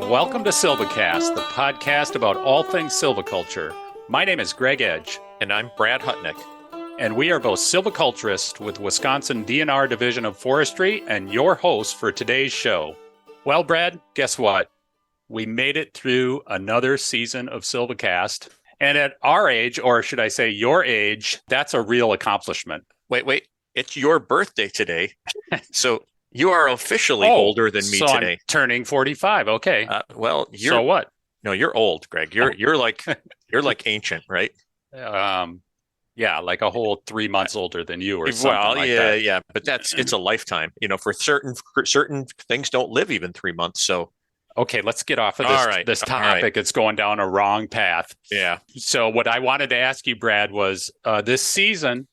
Welcome to Silvicast, the podcast about all things silviculture. My name is Greg Edge. And I'm Brad Hutnick. And we are both silviculturists with Wisconsin DNR Division of Forestry and your hosts for today's show. Well, Brad, guess what? We made it through another season of Silvicast. And at our age, or should I say your age, that's a real accomplishment. Wait. It's your birthday today. So you are officially older than me today. I'm turning 45. Okay. So what? No, you're old, Greg. You're like ancient, right? Yeah, like a whole 3 months older than you or something like that. Yeah. But it's a lifetime. For certain things don't live even 3 months. So okay, let's get off of this topic. Right. It's going down a wrong path. Yeah. So what I wanted to ask you, Brad, was this season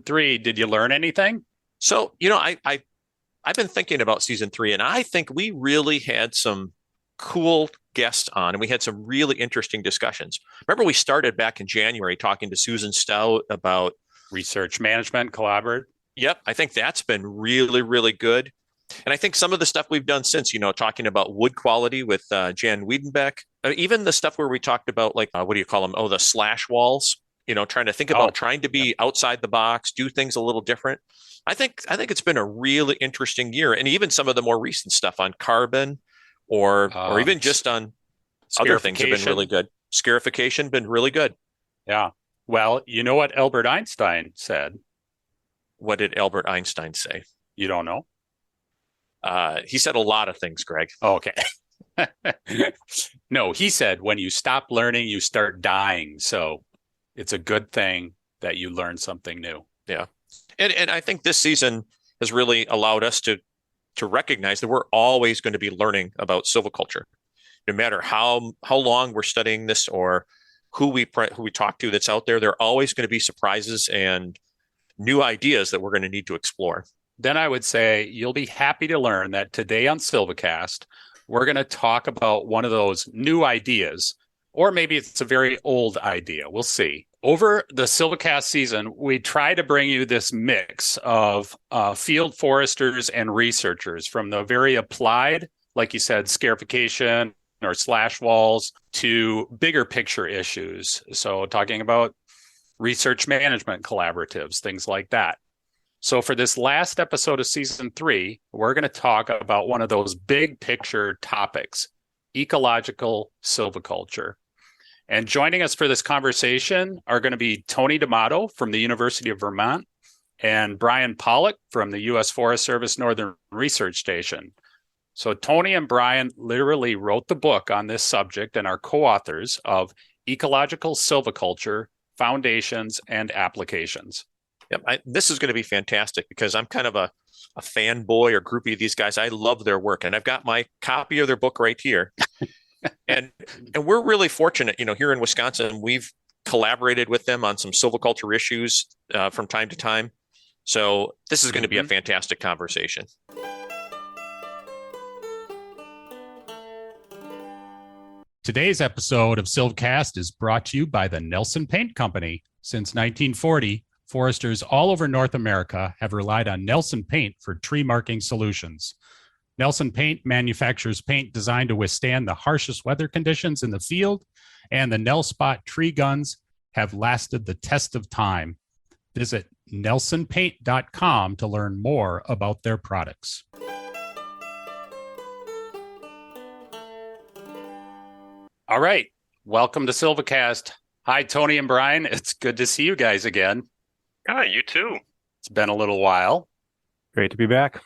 3, did you learn anything? So, I've been thinking about season 3, and I think we really had some cool guests on, and we had some really interesting discussions. Remember, we started back in January talking to Susan Stout about research management collaborative. Yep. I think that's been really, really good. And I think some of the stuff we've done since, talking about wood quality with Jan Wiedenbeck, even the stuff where we talked about what do you call them? Oh, the slash walls, trying to think about trying to be outside the box, do things a little different. I think it's been a really interesting year. And even some of the more recent stuff on carbon or even just on other things have been really good. Scarification been really good. Yeah. Well, you know what Albert Einstein said? What did Albert Einstein say? You don't know? He said a lot of things, Greg. Okay. No, he said when you stop learning, you start dying. So it's a good thing that you learn something new. Yeah. And I think this season has really allowed us to recognize that we're always going to be learning about silviculture. No matter how long we're studying this or who we talk to that's out there, there are always going to be surprises and new ideas that we're going to need to explore. Then I would say you'll be happy to learn that today on Silvicast, we're going to talk about one of those new ideas, or maybe it's a very old idea. We'll see. Over the Silvicast season, we try to bring you this mix of field foresters and researchers from the very applied, like you said, scarification or slash walls to bigger picture issues. So talking about research management collaboratives, things like that. So for this last episode of season 3, we're going to talk about one of those big picture topics, ecological silviculture. And joining us for this conversation are going to be Tony D'Amato from the University of Vermont and Brian Palik from the U.S. Forest Service Northern Research Station. So Tony and Brian literally wrote the book on this subject and are co-authors of Ecological Silviculture, Foundations and Applications. Yep, this is going to be fantastic because I'm kind of a fanboy or groupie of these guys. I love their work, and I've got my copy of their book right here. and we're really fortunate, here in Wisconsin, we've collaborated with them on some silviculture issues from time to time. So this is going to be a fantastic conversation. Today's episode of Silvcast is brought to you by the Nelson Paint Company. Since 1940, foresters all over North America have relied on Nelson Paint for tree marking solutions. Nelson Paint manufactures paint designed to withstand the harshest weather conditions in the field, and the NelSpot tree guns have lasted the test of time. Visit nelsonpaint.com to learn more about their products. All right. Welcome to Silvicast. Hi, Tony and Brian. It's good to see you guys again. Hi, you too. It's been a little while. Great to be back.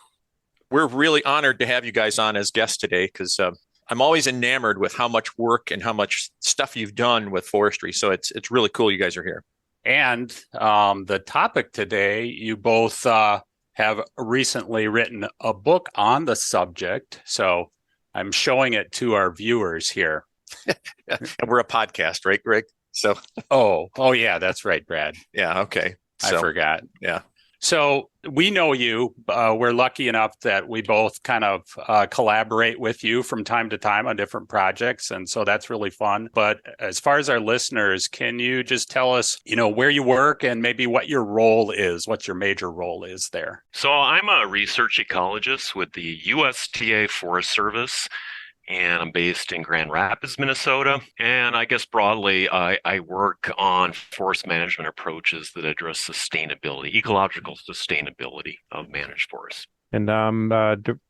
We're really honored to have you guys on as guests today because I'm always enamored with how much work and how much stuff you've done with forestry. So it's really cool you guys are here. And the topic today, you both have recently written a book on the subject. So I'm showing it to our viewers here. And we're a podcast, right, Greg? So Oh yeah, that's right, Brad. Yeah, okay. I forgot. Yeah. So we know you. We're lucky enough that we both kind of collaborate with you from time to time on different projects. And so that's really fun. But as far as our listeners, can you just tell us, where you work and maybe what your role is, what your major role is there? So I'm a research ecologist with the USDA Forest Service. and I'm based in Grand Rapids, Minnesota. And I guess broadly, I work on forest management approaches that address sustainability, ecological sustainability of managed forests. And I'm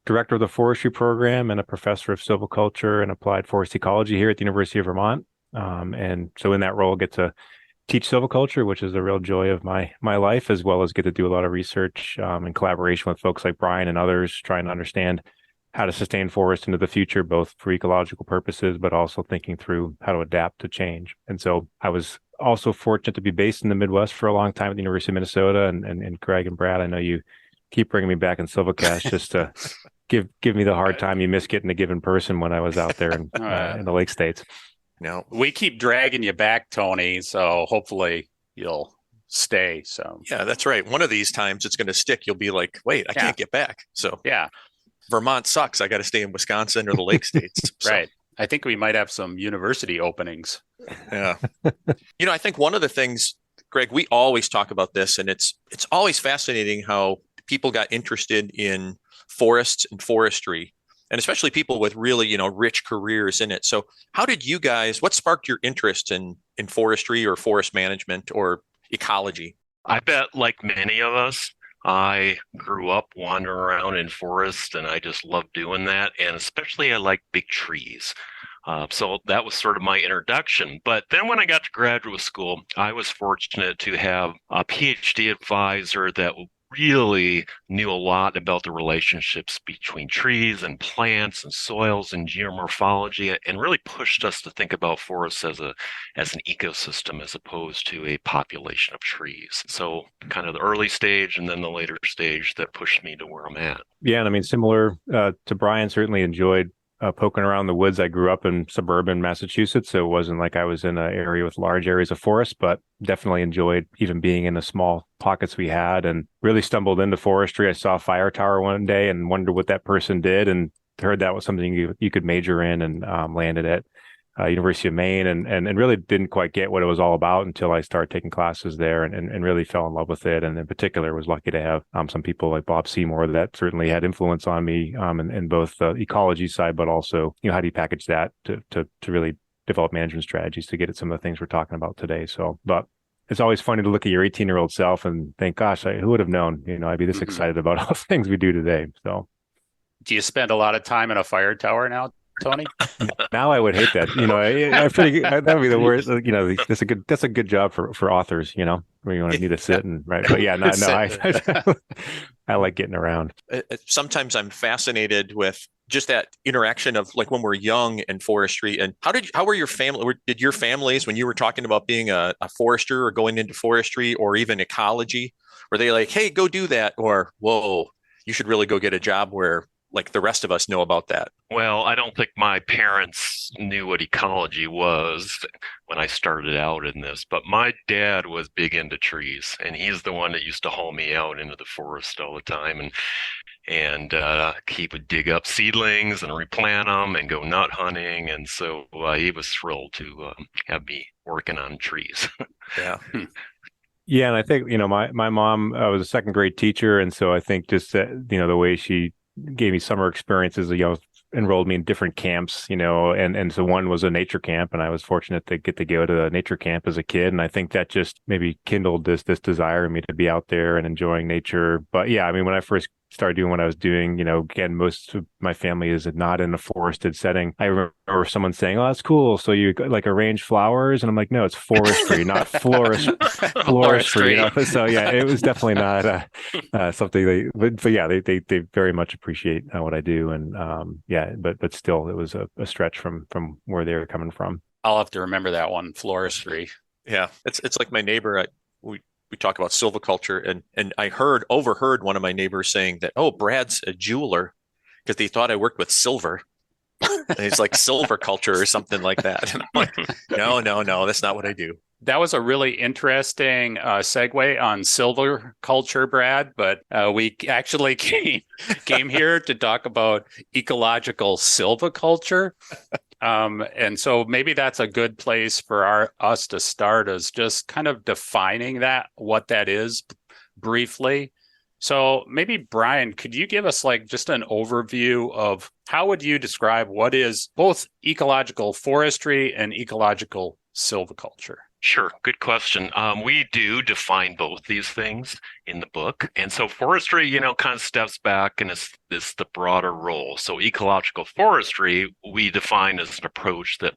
director of the forestry program and a professor of silviculture and applied forest ecology here at the University of Vermont. And so in that role, I get to teach silviculture, which is a real joy of my life, as well as get to do a lot of research in collaboration with folks like Brian and others, trying to understand how to sustain forests into the future, both for ecological purposes, but also thinking through how to adapt to change. And so I was also fortunate to be based in the Midwest for a long time at the University of Minnesota. And Greg and Brad, I know you keep bringing me back in Silvicast just to give me the hard time you missed getting to give in person when I was out there in the Lake States. No, we keep dragging you back, Tony. So hopefully you'll stay. So yeah, that's right. One of these times it's going to stick. You'll be like, wait, I can't get back. So yeah, Vermont sucks. I got to stay in Wisconsin or the Lake States. So. Right. I think we might have some university openings. Yeah. I think one of the things, Greg, we always talk about this, and it's always fascinating how people got interested in forests and forestry, and especially people with really, rich careers in it. So what sparked your interest in forestry or forest management or ecology? I bet like many of us, I grew up wandering around in forests and I just love doing that. And especially I like big trees. So that was sort of my introduction. But then when I got to graduate school, I was fortunate to have a PhD advisor that really knew a lot about the relationships between trees and plants and soils and geomorphology, and really pushed us to think about forests as an ecosystem as opposed to a population of trees. So kind of the early stage and then the later stage that pushed me to where I'm at. Yeah, and I mean, similar to Brian, certainly enjoyed poking around the woods. I grew up in suburban Massachusetts, so it wasn't like I was in an area with large areas of forest, but definitely enjoyed even being in the small pockets we had, and really stumbled into forestry. I saw a fire tower one day and wondered what that person did, and heard that was something you could major in, and landed at University of Maine, and really didn't quite get what it was all about until I started taking classes there, and really fell in love with it. And in particular, was lucky to have some people like Bob Seymour that certainly had influence on me in both the ecology side, but also, how do you package that to really develop management strategies to get at some of the things we're talking about today. So, but it's always funny to look at your 18-year-old self and think, gosh, who would have known, I'd be this excited about all the things we do today. So do you spend a lot of time in a fire tower now, Tony? Now I would hate that. That would be the worst. That's a good job for authors. Where you want to need to sit and write. But yeah, no, I like getting around. Sometimes I'm fascinated with just that interaction of like when we're young in forestry. And how were your family? Did your families, when you were talking about being a forester or going into forestry or even ecology, were they like, hey, go do that, or whoa, you should really go get a job where like the rest of us know about that? Well, I don't think my parents knew what ecology was when I started out in this, but my dad was big into trees, and he's the one that used to haul me out into the forest all the time, and he would dig up seedlings and replant them and go nut hunting, and so he was thrilled to have me working on trees. Yeah. Yeah, and I think my mom was a second grade teacher, and so I think just that the way she gave me summer experiences, enrolled me in different camps, and so one was a nature camp, and I was fortunate to get to go to a nature camp as a kid. And I think that just maybe kindled this desire in me to be out there and enjoying nature. But yeah, I mean, when I first started doing what I was doing, again, most of my family is not in a forested setting. I remember someone saying, "Oh, that's cool. So you like arrange flowers?" And I'm like, "No, it's forestry, not floristry." So yeah, it was definitely not something but yeah, they very much appreciate what I do, and yeah, but still, it was a stretch from where they were coming from. I'll have to remember that one, floristry. Yeah, it's like my neighbor. We talk about silviculture, and I overheard one of my neighbors saying that, oh, Brad's a jeweler, because he thought I worked with silver. And he's like silviculture or something like that. And I'm like, no, that's not what I do. That was a really interesting segue on silviculture, Brad. But we actually came here to talk about ecological silviculture. And so maybe that's a good place for us to start, is just kind of defining what that is briefly. So maybe Brian, could you give us like just an overview of how would you describe what is both ecological forestry and ecological silviculture? Sure, good question. We do define both these things in the book. And so forestry, kind of steps back and is the broader role. So ecological forestry, we define as an approach that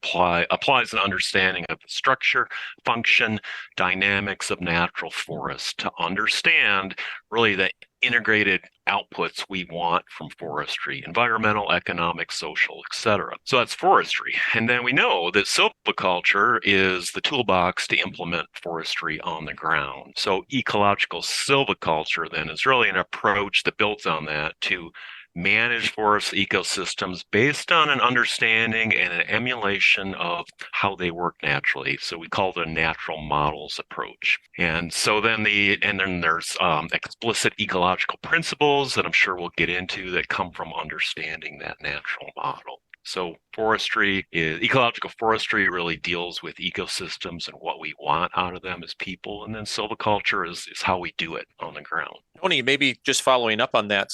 applies an understanding of the structure, function, dynamics of natural forests to understand really the integrated outputs we want from forestry, environmental, economic, social, etc. So that's forestry. And then we know that silviculture is the toolbox to implement forestry on the ground. So ecological silviculture then is really an approach that builds on that to manage forest ecosystems based on an understanding and an emulation of how they work naturally. So we call it a natural models approach. And so then there's explicit ecological principles that I'm sure we'll get into that come from understanding that natural model. So ecological forestry really deals with ecosystems and what we want out of them as people. And then silviculture is how we do it on the ground. Tony, maybe just following up on that.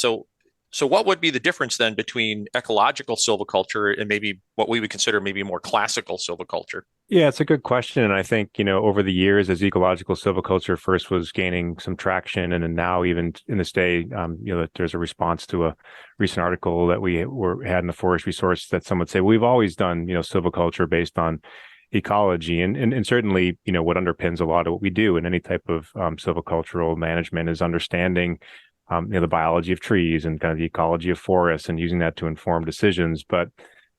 So what would be the difference then between ecological silviculture and maybe what we would consider maybe more classical silviculture? Yeah, it's a good question. And I think, over the years, as ecological silviculture first was gaining some traction, and then now even in this day, that there's a response to a recent article that we had in the Forest Resource that some would say, we've always done, silviculture based on ecology. And certainly, what underpins a lot of what we do in any type of silvicultural management is understanding the biology of trees and kind of the ecology of forests and using that to inform decisions. But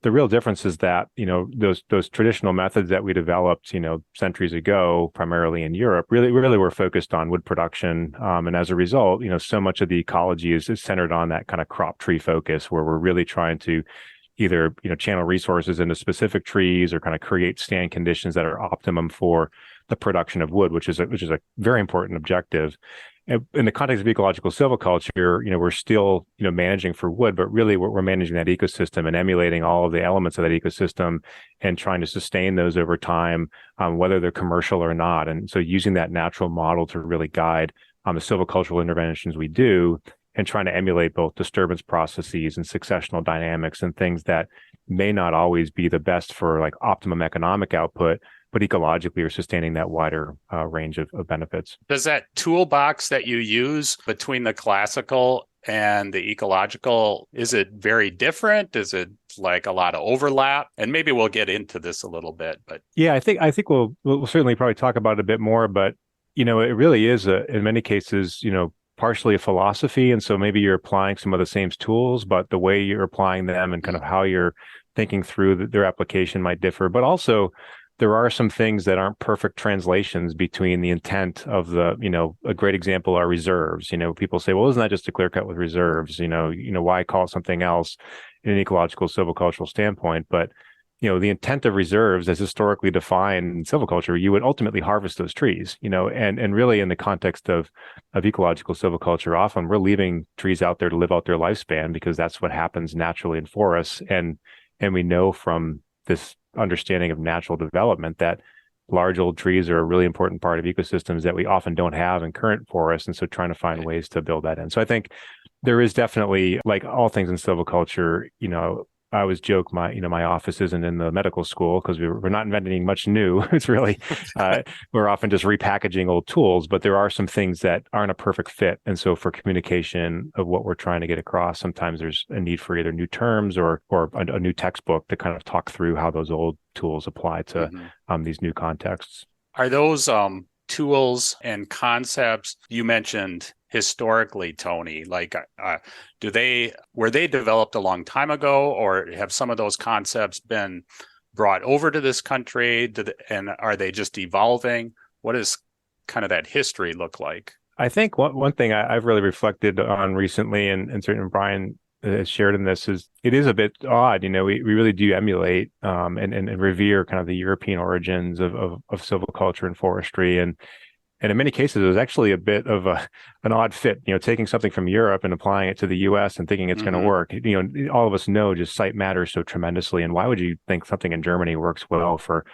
the real difference is that, those traditional methods that we developed, centuries ago, primarily in Europe, really were focused on wood production. And as a result, so much of the ecology is centered on that kind of crop tree focus, where we're really trying to either, channel resources into specific trees or kind of create stand conditions that are optimum for the production of wood, which is a very important objective. In the context of ecological silviculture, we're still, managing for wood, but really we're managing that ecosystem and emulating all of the elements of that ecosystem and trying to sustain those over time, whether they're commercial or not. And so using that natural model to really guide the silvicultural interventions we do, and trying to emulate both disturbance processes and successional dynamics and things that may not always be the best for like optimum economic output, but ecologically are sustaining that wider range of benefits. Does that toolbox that you use between the classical and the ecological, is it very different? Is it like a lot of overlap? And maybe we'll get into this a little bit, but yeah, I think we'll certainly probably talk about it a bit more, but it really is in many cases, partially a philosophy. And so maybe you're applying some of the same tools, but the way you're applying them and kind of how you're thinking through their application might differ. But also there are some things that aren't perfect translations between the intent of a great example are reserves. People say, well, isn't that just a clear cut with reserves? Why call it something else in an ecological silvicultural standpoint? But the intent of reserves as historically defined in silviculture, you would ultimately harvest those trees, and really in the context of ecological silviculture, often we're leaving trees out there to live out their lifespan because that's what happens naturally in forests. And we know from this understanding of natural development that large old trees are a really important part of ecosystems that we often don't have in current forests. And so trying to find ways to build that in. So I think there is definitely, like all things in silviculture, I always joke my office isn't in the medical school because we're not inventing much new. It's really, we're often just repackaging old tools, but there are some things that aren't a perfect fit. And so for communication of what we're trying to get across, sometimes there's a need for either new terms or a new textbook to kind of talk through how those old tools apply to these new contexts. Are those tools and concepts you mentioned historically, Tony, like were they developed a long time ago, or have some of those concepts been brought over to this country, and are they just evolving? What does kind of that history look like? I think one thing I've really reflected on recently, and certainly Brian has shared in this, is it is a bit odd. We really do emulate and revere kind of the European origins of silviculture and forestry, and in many cases, it was actually a bit of an odd fit, taking something from Europe and applying it to the US and thinking it's going to work. All of us know just site matters so tremendously. And why would you think something in Germany works well for,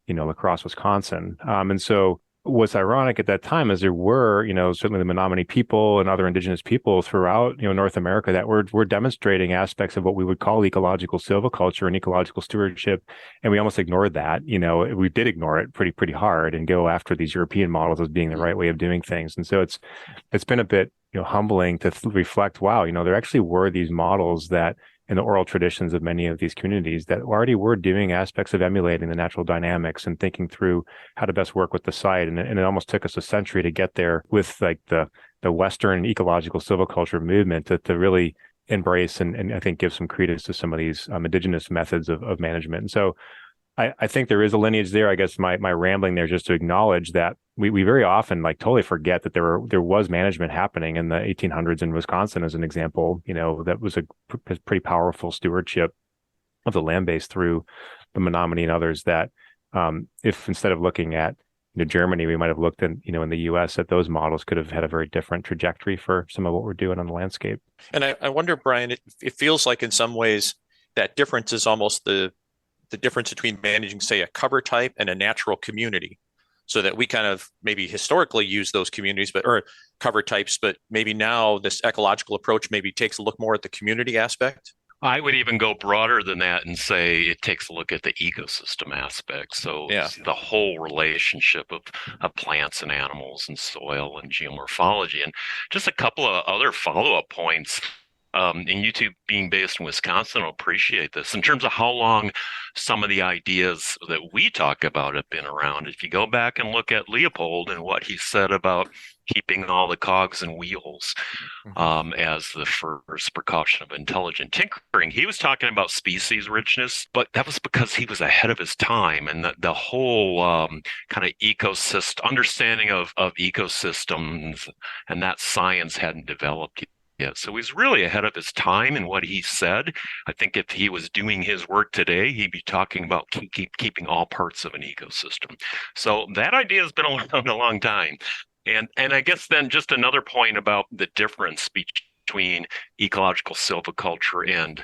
La Crosse, Wisconsin? And so what's ironic at that time is there were, certainly the Menominee people and other indigenous people throughout, North America that were demonstrating aspects of what we would call ecological silviculture and ecological stewardship. And we almost ignored that. We did ignore it pretty hard and go after these European models as being the right way of doing things. And so it's been a bit, humbling to reflect, wow, there actually were these models that in the oral traditions of many of these communities that already were doing aspects of emulating the natural dynamics and thinking through how to best work with the site. And it almost took us a century to get there with like the Western ecological silviculture movement to really embrace and I think give some credence to some of these indigenous methods of management. And so I think there is a lineage there. I guess my rambling there is just to acknowledge that we very often like totally forget that there was management happening in the 1800s in Wisconsin, as an example. That was a pretty powerful stewardship of the land base through the Menominee and others. That if instead of looking at Germany, we might have looked in the U.S. at those models could have had a very different trajectory for some of what we're doing on the landscape. And I wonder, Brian, it feels like in some ways that difference is almost the difference between managing, say, a cover type and a natural community, so that we kind of maybe historically use those communities, or cover types, but maybe now this ecological approach maybe takes a look more at the community aspect. I would even go broader than that and say it takes a look at the ecosystem aspect. So the whole relationship of plants and animals and soil and geomorphology. And just a couple of other follow-up points. And you two being based in Wisconsin will appreciate this in terms of how long some of the ideas that we talk about have been around. If you go back and look at Leopold and what he said about keeping all the cogs and wheels as the first precaution of intelligent tinkering, he was talking about species richness, but that was because he was ahead of his time, and the whole kind of ecosystem understanding of ecosystems and that science hadn't developed yet. Yeah, so he's really ahead of his time in what he said. I think if he was doing his work today, he'd be talking about keeping all parts of an ecosystem. So that idea has been around a long time. And I guess then just another point about the difference between ecological silviculture and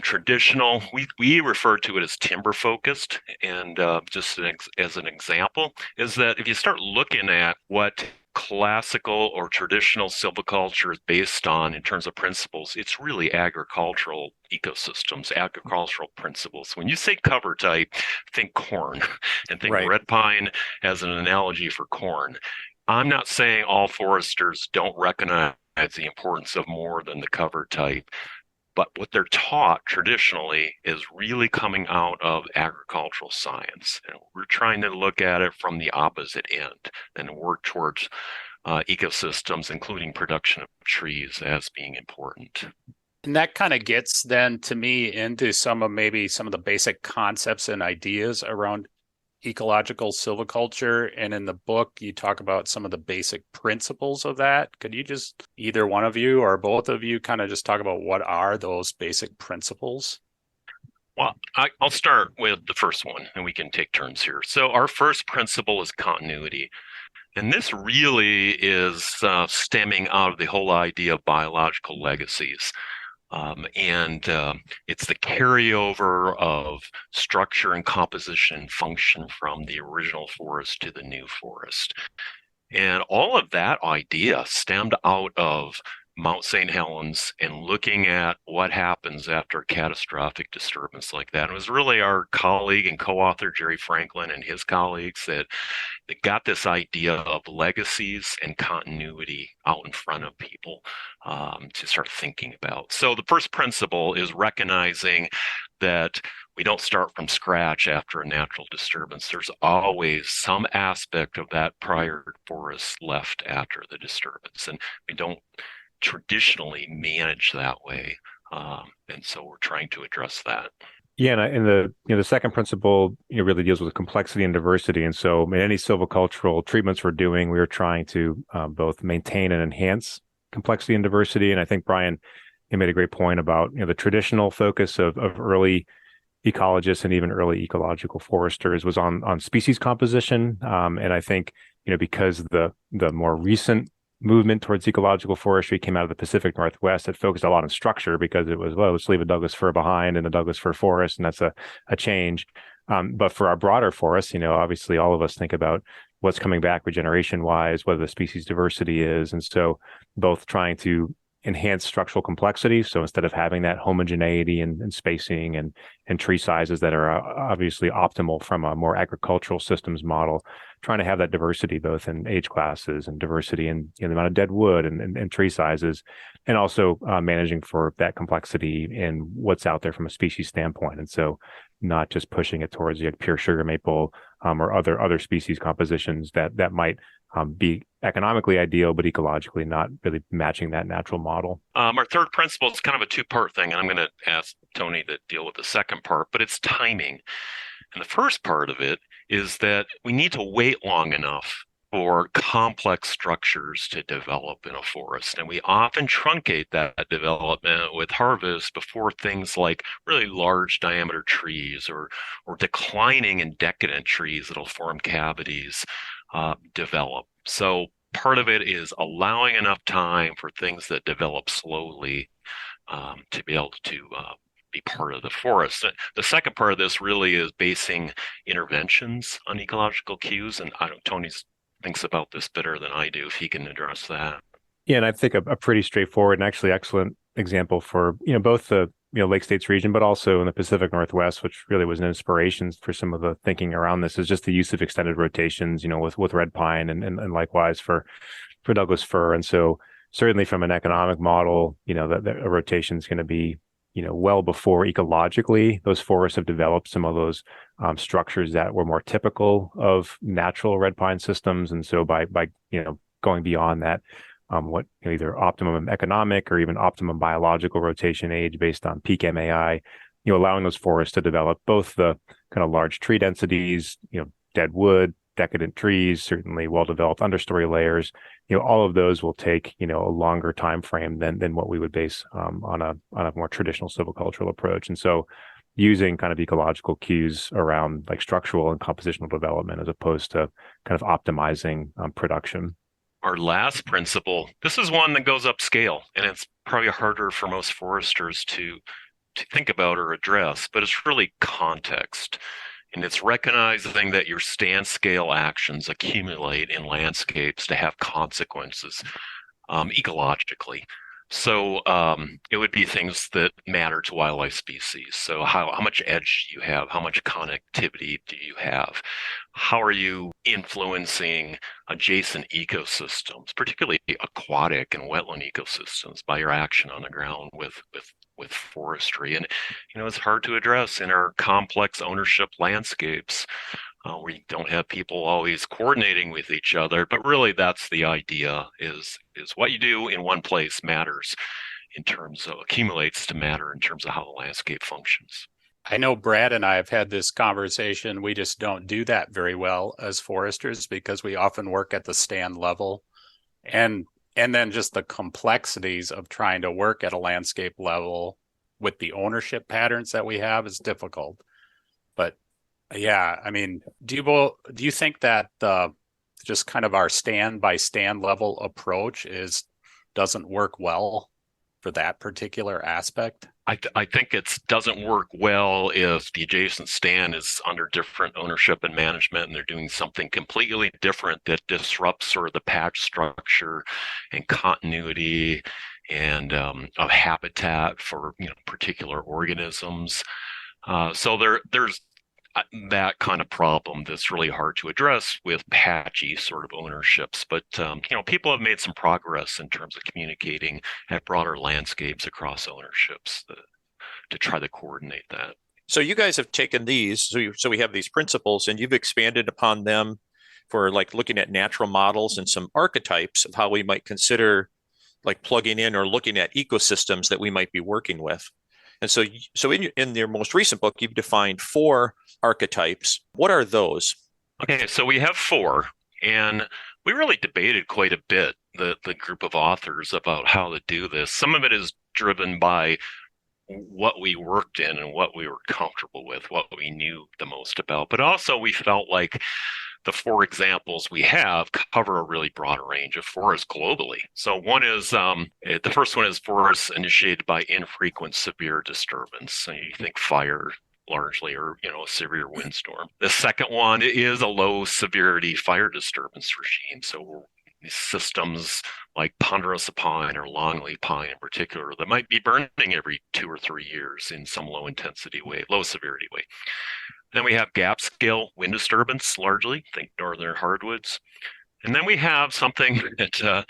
traditional. We refer to it as timber focused. And just as an example, is that if you start looking at what classical or traditional silviculture is based on in terms of principles, it's really agricultural ecosystems, agricultural principles. When you say cover type, think corn and think red pine as an analogy for corn. I'm not saying all foresters don't recognize the importance of more than the cover type, but what they're taught traditionally is really coming out of agricultural science. And we're trying to look at it from the opposite end and work towards ecosystems, including production of trees, as being important. And that kind of gets then to me into some of the basic concepts and ideas around ecological silviculture. And in the book, you talk about some of the basic principles of that. Could you just, either one of you or both of you, kind of just talk about what are those basic principles? Well, I'll start with the first one, and we can take turns here. So our first principle is continuity. And this really is stemming out of the whole idea of biological legacies. It's the carryover of structure and composition and function from the original forest to the new forest. And all of that idea stemmed out of Mount St. Helens and looking at what happens after a catastrophic disturbance like that. It was really our colleague and co-author, Jerry Franklin, and his colleagues that got this idea of legacies and continuity out in front of people to start thinking about. So the first principle is recognizing that we don't start from scratch after a natural disturbance. There's always some aspect of that prior forest left after the disturbance, and we don't traditionally manage that way, and so we're trying to address that. Yeah, and the second principle really deals with complexity and diversity. And so, in any silvicultural treatments we're doing, we're trying to both maintain and enhance complexity and diversity. And I think Brian, you made a great point about the traditional focus of early ecologists and even early ecological foresters was on species composition. And I think because the more recent movement towards ecological forestry came out of the Pacific Northwest, it focused a lot on structure because it was, let's leave a Douglas fir behind in the Douglas fir forest, and that's a change. But for our broader forests, obviously all of us think about what's coming back regeneration wise, what the species diversity is. And so both trying to enhance structural complexity. So instead of having that homogeneity and spacing and tree sizes that are obviously optimal from a more agricultural systems model, trying to have that diversity both in age classes and diversity in the amount of dead wood and tree sizes, and also managing for that complexity in what's out there from a species standpoint. And so not just pushing it towards pure sugar maple or other species compositions that might be economically ideal, but ecologically not really matching that natural model. Our third principle is kind of a two-part thing, and I'm going to ask Tony to deal with the second part, but it's timing. And the first part of it is that we need to wait long enough for complex structures to develop in a forest. And we often truncate that development with harvest before things like really large diameter trees or declining and decadent trees that'll form cavities develop. So part of it is allowing enough time for things that develop slowly to be able to be part of the forest. The second part of this really is basing interventions on ecological cues, and Tony thinks about this better than I do, if he can address that. Yeah, and I think a pretty straightforward and actually excellent example for both the Lake States region, but also in the Pacific Northwest, which really was an inspiration for some of the thinking around this, is just the use of extended rotations, with red pine and likewise for Douglas fir. And so certainly from an economic model, that a rotation is going to be, well before ecologically those forests have developed some of those structures that were more typical of natural red pine systems. And so by going beyond that, what either optimum economic or even optimum biological rotation age based on peak MAI, allowing those forests to develop both the kind of large tree densities, dead wood, decadent trees, certainly well-developed understory layers. All of those will take a longer time frame than what we would base on a more traditional silvicultural approach. And so using kind of ecological cues around like structural and compositional development as opposed to kind of optimizing production. Our last principle, this is one that goes upscale, and it's probably harder for most foresters to think about or address, but it's really context. And it's recognizing that your stand scale actions accumulate in landscapes to have consequences ecologically. So it would be things that matter to wildlife species. So how much edge do you have? How much connectivity do you have? How are you influencing adjacent ecosystems, particularly aquatic and wetland ecosystems, by your action on the ground with forestry? And it's hard to address in our complex ownership landscapes where you don't have people always coordinating with each other. But really, that's the idea: is what you do in one place matters in terms of accumulates to matter in terms of how the landscape functions. I know Brad and I have had this conversation. We just don't do that very well as foresters because we often work at the stand level, and then just the complexities of trying to work at a landscape level with the ownership patterns that we have is difficult. But yeah, I mean, do you think that just kind of our stand by stand level approach doesn't work well for that particular aspect? I think it doesn't work well if the adjacent stand is under different ownership and management, and they're doing something completely different that disrupts sort of the patch structure and continuity and of habitat for particular organisms. So there's that kind of problem that's really hard to address with patchy sort of ownerships. But, people have made some progress in terms of communicating at broader landscapes across ownerships to try to coordinate that. So you guys have taken these, so we have these principles, and you've expanded upon them for like looking at natural models and some archetypes of how we might consider like plugging in or looking at ecosystems that we might be working with. And so in your most recent book, you've defined 4 archetypes. What are those? Okay, so we have 4, and we really debated quite a bit, the group of authors, about how to do this. Some of it is driven by what we worked in and what we were comfortable with, what we knew the most about. But also we felt like the 4 examples we have cover a really broad range of forests globally. So one is, the first one is forests initiated by infrequent severe disturbance. So you think fire, largely, or a severe windstorm. The second one is a low severity fire disturbance regime. So these systems like ponderosa pine or longleaf pine in particular that might be burning every 2 or 3 years in some low intensity way, low severity way. Then we have gap scale wind disturbance, largely, think northern hardwoods. And then we have something that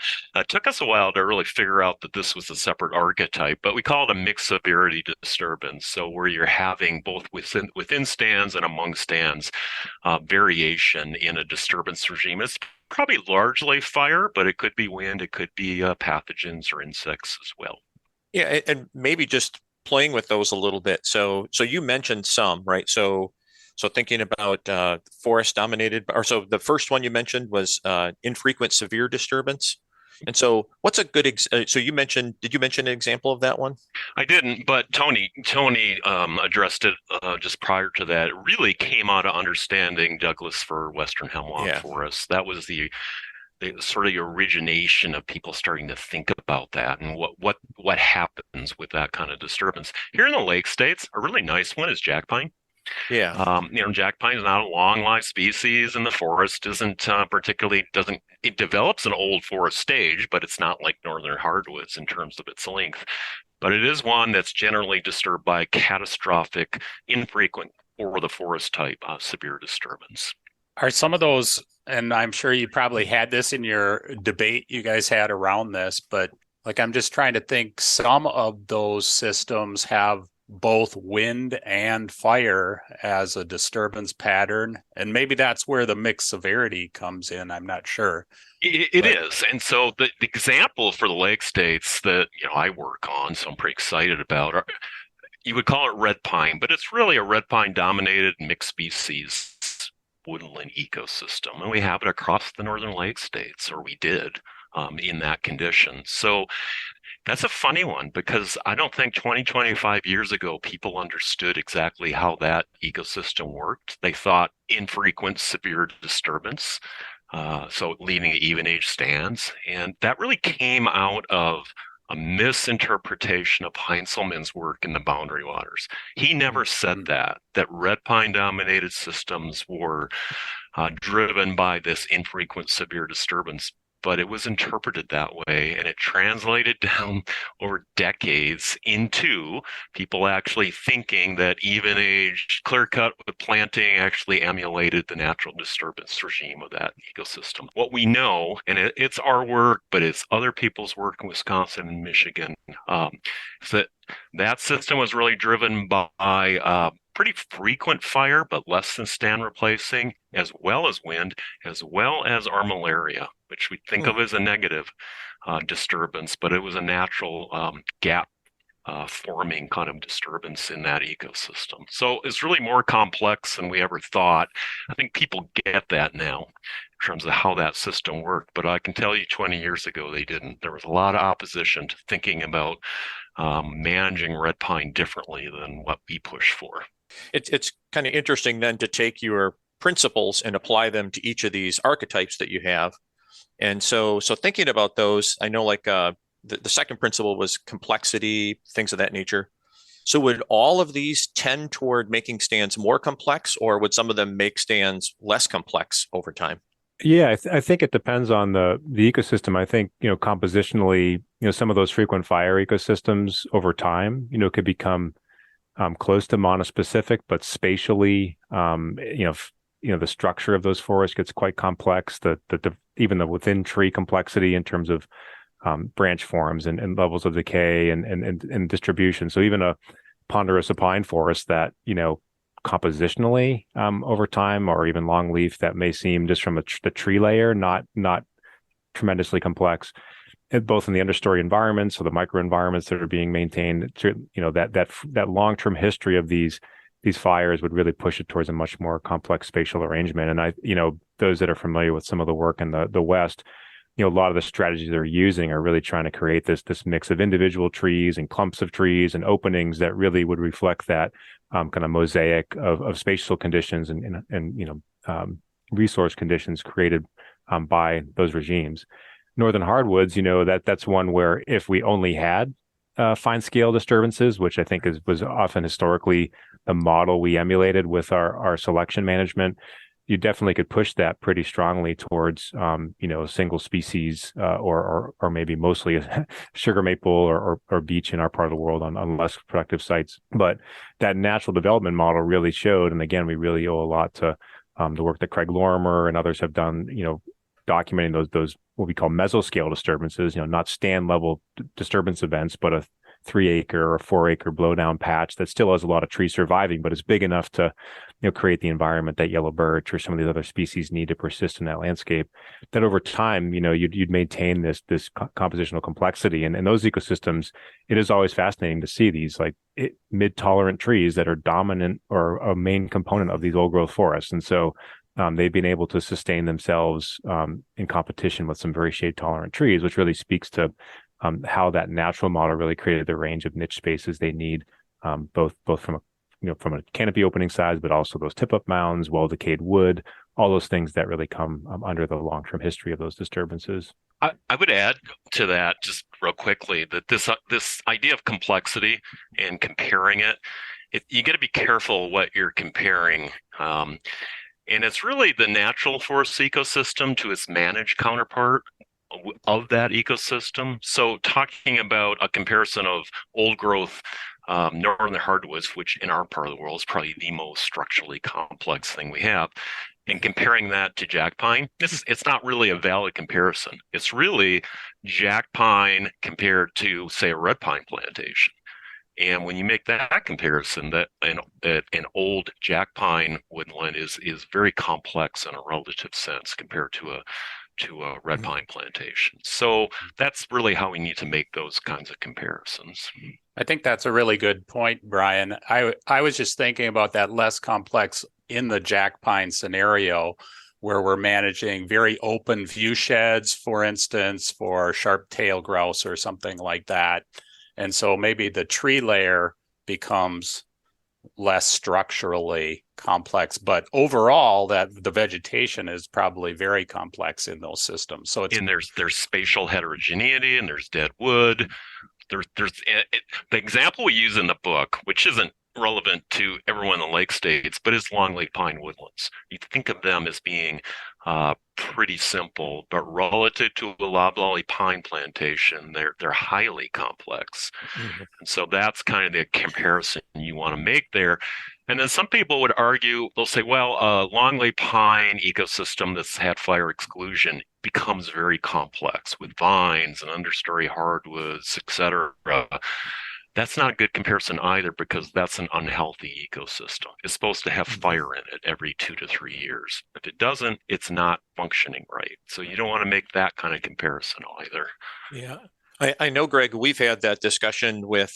took us a while to really figure out that this was a separate archetype, but we call it a mixed severity disturbance. So where you're having both within stands and among stands variation in a disturbance regime. It's probably largely fire, but it could be wind, it could be pathogens or insects as well. Yeah, and maybe just playing with those a little bit. So you mentioned some, right? So thinking about forest dominated, or so the first one you mentioned was infrequent severe disturbance. And so what's a good, so did you mention an example of that one? I didn't, but Tony addressed it just prior to that. It really came out of understanding Douglas fir Western hemlock forest. That was the sort of the origination of people starting to think about that and what happens with that kind of disturbance. Here in the Lake States, a really nice one is jack pine. Yeah. Jack pine is not a long life species, and the forest isn't it develops an old forest stage, but it's not like northern hardwoods in terms of its length. But it is one that's generally disturbed by catastrophic, infrequent, or the forest type severe disturbance. Are some of those, and I'm sure you probably had this in your debate you guys had around this, but like I'm just trying to think, some of those systems have both wind and fire as a disturbance pattern, and maybe that's where the mixed severity comes in. I'm not sure. It is. And so the example for the Lake States that I work on, so I'm pretty excited about, you would call it red pine, but it's really a red pine dominated mixed species woodland ecosystem, and we have it across the northern Lake States, or we did, in that condition. So that's a funny one, because I don't think 25 years ago people understood exactly how that ecosystem worked. They thought infrequent severe disturbance, so leaving even age stands. And that really came out of a misinterpretation of Heinzelman's work in the boundary waters. He never said that red pine dominated systems were driven by this infrequent severe disturbance, but it was interpreted that way, and it translated down over decades into people actually thinking that even age clear cut with planting actually emulated the natural disturbance regime of that ecosystem. What we know, and it's our work, but it's other people's work in Wisconsin and Michigan, is that system was really driven by pretty frequent fire, but less than stand replacing, as well as wind, as well as armillaria, which we think of as a negative disturbance, but it was a natural gap forming kind of disturbance in that ecosystem. So it's really more complex than we ever thought. I think people get that now in terms of how that system worked, but I can tell you 20 years ago they didn't. There was a lot of opposition to thinking about managing red pine differently than what we push for. It's kind of interesting then to take your principles and apply them to each of these archetypes that you have. And so thinking about those, I know like the second principle was complexity, things of that nature. So would all of these tend toward making stands more complex, or would some of them make stands less complex over time? Yeah, I think it depends on the ecosystem. I think, compositionally, some of those frequent fire ecosystems over time, could become close to monospecific, but spatially, the structure of those forests gets quite complex. Even the within tree complexity in terms of branch forms and levels of decay and distribution. So even a ponderosa pine forest that, compositionally over time, or even longleaf that may seem just from the tree layer, not tremendously complex, both in the understory environments, so the microenvironments that are being maintained, that long-term history of these fires would really push it towards a much more complex spatial arrangement. And those that are familiar with some of the work in the West, a lot of the strategies they're using are really trying to create this mix of individual trees and clumps of trees and openings that really would reflect that kind of mosaic of spatial conditions and resource conditions created by those regimes. Northern hardwoods, that's one where if we only had fine scale disturbances, which I think was often historically the model we emulated with our selection management, you definitely could push that pretty strongly towards, a single species, or maybe mostly sugar maple or beech in our part of the world on less productive sites. But that natural development model really showed, and again, we really owe a lot to the work that Craig Lorimer and others have done, documenting those what we call mesoscale disturbances, not stand level disturbance events, but a 3-acre or 4-acre blowdown patch that still has a lot of trees surviving, but is big enough to, create the environment that yellow birch or some of these other species need to persist in that landscape. That over time, you'd maintain this compositional complexity, and in those ecosystems, it is always fascinating to see these mid-tolerant trees that are dominant or a main component of these old growth forests, and so they've been able to sustain themselves in competition with some very shade tolerant trees, which really speaks to how that natural model really created the range of niche spaces they need, both from a canopy opening size, but also those tip-up mounds, well-decayed wood, all those things that really come under the long-term history of those disturbances. I would add to that just real quickly that this idea of complexity and comparing you got to be careful what you're comparing. And it's really the natural forest ecosystem to its managed counterpart of that ecosystem. So talking about a comparison of old growth northern hardwoods, which in our part of the world is probably the most structurally complex thing we have, and comparing that to jack pine, it's not really a valid comparison. It's really jack pine compared to, say, a red pine plantation. And when you make that comparison, that an old jack pine woodland is very complex in a relative sense compared to a red pine plantation. So that's really how we need to make those kinds of comparisons. I think that's a really good point, Brian. I was just thinking about that less complex in the jack pine scenario, where we're managing very open view sheds, for instance, for sharp tail grouse or something like that. And so maybe the tree layer becomes less structurally complex, but overall that the vegetation is probably very complex in those systems. So it's, and there's spatial heterogeneity, and there's dead wood. There's the example we use in the book, which isn't relevant to everyone in the lake states, but is longleaf pine woodlands. You think of them as being pretty simple, but relative to a loblolly pine plantation, they're highly complex. Mm-hmm. And so that's kind of the comparison you want to make there. And then some people would argue, they'll say, well, a longleaf pine ecosystem that's had fire exclusion becomes very complex with vines and understory hardwoods, et cetera. That's not a good comparison either, because that's an unhealthy ecosystem. It's supposed to have fire in it every 2 to 3 years. If it doesn't, it's not functioning right. So you don't want to make that kind of comparison either. Yeah. I know, Greg, we've had that discussion with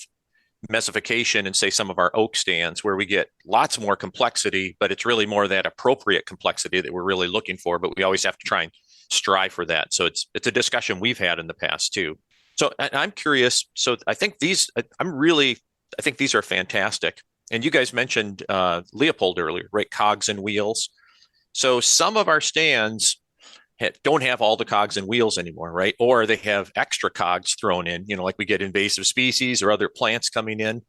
mesification and, say, some of our oak stands where we get lots more complexity, but it's really more that appropriate complexity that we're really looking for. But we always have to try and strive for that. So it's a discussion we've had in the past too. So I'm curious. So I think these are fantastic. And you guys mentioned Leopold earlier, right? Cogs and wheels. So some of our stands don't have all the cogs and wheels anymore, right? Or they have extra cogs thrown in, like we get invasive species or other plants coming in.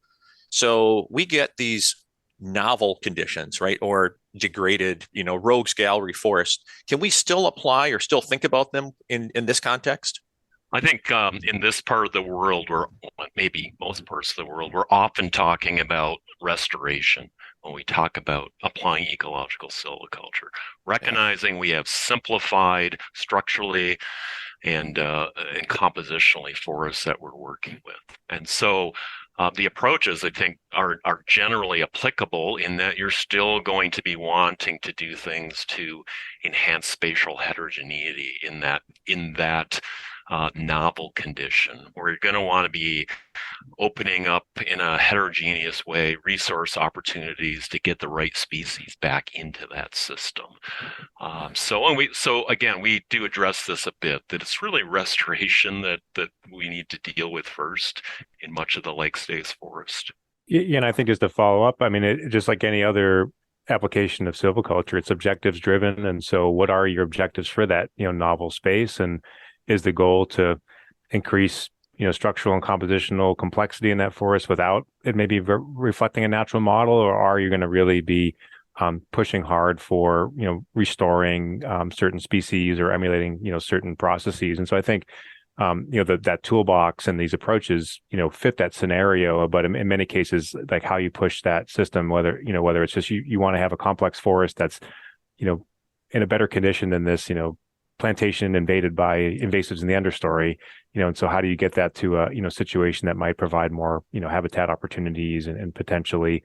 So we get these novel conditions, right? Or degraded, rogues gallery forest. Can we still apply or still think about them in this context? I think in this part of the world, or maybe most parts of the world, we're often talking about restoration when we talk about applying ecological silviculture, recognizing we have simplified structurally and compositionally forests that we're working with. And so the approaches, I think, are generally applicable in that you're still going to be wanting to do things to enhance spatial heterogeneity in that novel condition, where you're going to want to be opening up in a heterogeneous way resource opportunities to get the right species back into that system. So again, we do address this a bit, that it's really restoration that we need to deal with first in much of the lake states forest. Yeah, and I think just to follow up, I mean, just like any other application of silviculture, it's objectives driven. And so what are your objectives for that, novel space? And is the goal to increase, structural and compositional complexity in that forest without it maybe reflecting a natural model, or are you going to really be pushing hard for restoring certain species or emulating certain processes? And so I think that toolbox and these approaches fit that scenario, but in many cases, like how you push that system, whether it's just you want to have a complex forest that's in a better condition than this plantation invaded by invasives in the understory, and so how do you get that to a situation that might provide more habitat opportunities and potentially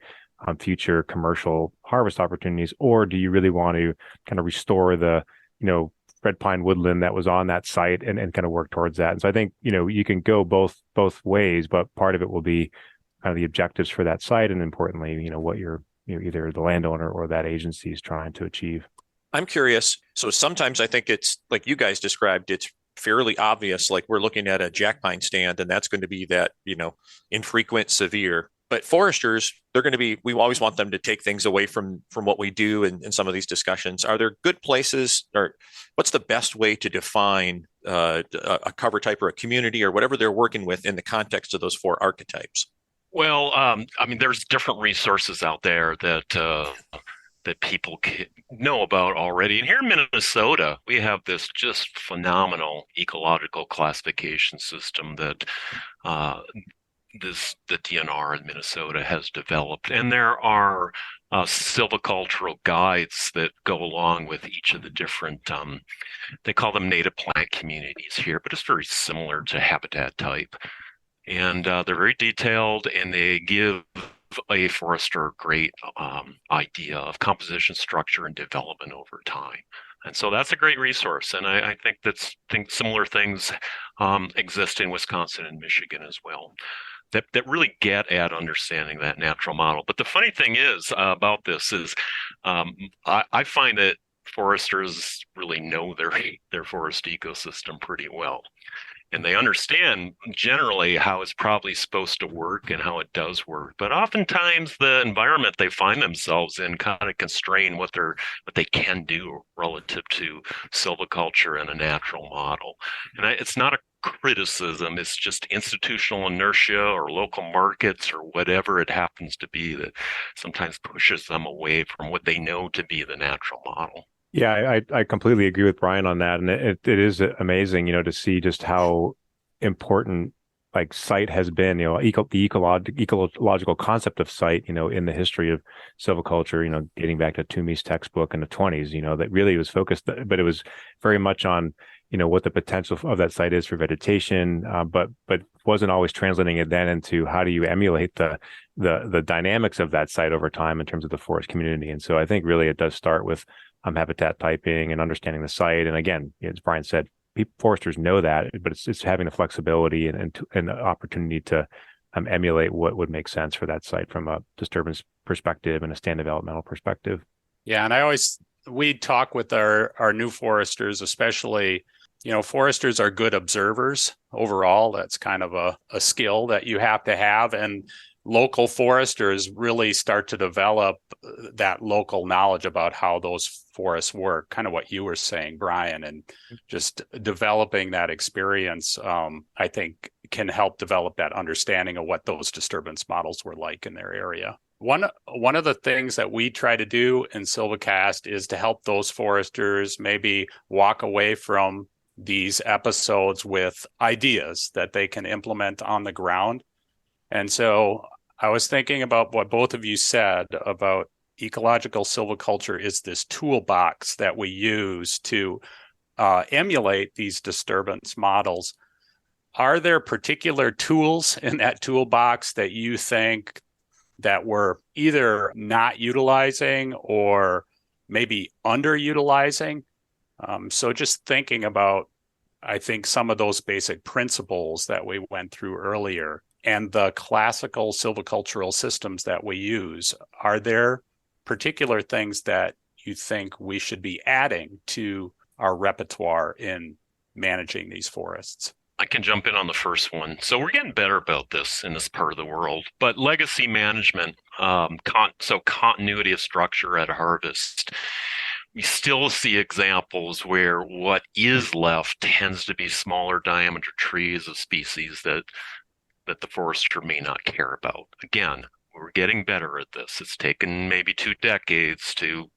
future commercial harvest opportunities? Or do you really want to kind of restore the red pine woodland that was on that site and kind of work towards that? And so I think you can go both ways, but part of it will be kind of the objectives for that site, and importantly what you're either the landowner or that agency is trying to achieve. I'm curious. So sometimes I think it's like you guys described, it's fairly obvious, like we're looking at a jack pine stand and that's going to be that, infrequent, severe. But foresters, we always want them to take things away from what we do in some of these discussions. Are there good places, or what's the best way to define a cover type or a community or whatever they're working with in the context of those four archetypes? Well, there's different resources out there that people know about already. And here in Minnesota, we have this just phenomenal ecological classification system that the DNR in Minnesota has developed. And there are silvicultural guides that go along with each of the different, they call them native plant communities here, but it's very similar to habitat type. And they're very detailed, and they give a forester a great idea of composition, structure, and development over time. And so that's a great resource. And I think similar things exist in Wisconsin and Michigan as well that really get at understanding that natural model. But the funny thing is about this is I find that foresters really know their forest ecosystem pretty well. And they understand generally how it's probably supposed to work and how it does work. But oftentimes the environment they find themselves in kind of constrain what they can do relative to silviculture and a natural model. And it's not a criticism, it's just institutional inertia or local markets or whatever it happens to be that sometimes pushes them away from what they know to be the natural model. Yeah, I completely agree with Brian on that. And it is amazing, to see just how important like site has been, the ecological concept of site, in the history of silviculture, dating back to Toomey's textbook in the 1920s, that really was focused, but it was very much on, what the potential of that site is for vegetation, but wasn't always translating it then into how do you emulate the dynamics of that site over time in terms of the forest community. And so I think really it does start with habitat typing and understanding the site. And again, as Brian said, foresters know that, but it's having the flexibility and the opportunity to emulate what would make sense for that site from a disturbance perspective and a stand developmental perspective. Yeah, and we talk with our new foresters, especially, foresters are good observers overall. That's kind of a skill that you have to have. And local foresters really start to develop that local knowledge about how those forests work, kind of what you were saying, Brian, and just developing that experience, I think can help develop that understanding of what those disturbance models were like in their area. One of the things that we try to do in Silvicast is to help those foresters maybe walk away from these episodes with ideas that they can implement on the ground. And so I was thinking about what both of you said about ecological silviculture is this toolbox that we use to emulate these disturbance models. Are there particular tools in that toolbox that you think that we're either not utilizing or maybe underutilizing? So just thinking about, I think, some of those basic principles that we went through earlier and the classical silvicultural systems that we use, are there particular things that you think we should be adding to our repertoire in managing these forests? I can jump in on the first one. So we're getting better about this in this part of the world, but legacy management, so continuity of structure at harvest. you still see examples where what is left tends to be smaller diameter trees of species that the forester may not care about. Again, we're getting better at this. It's taken maybe 2 decades to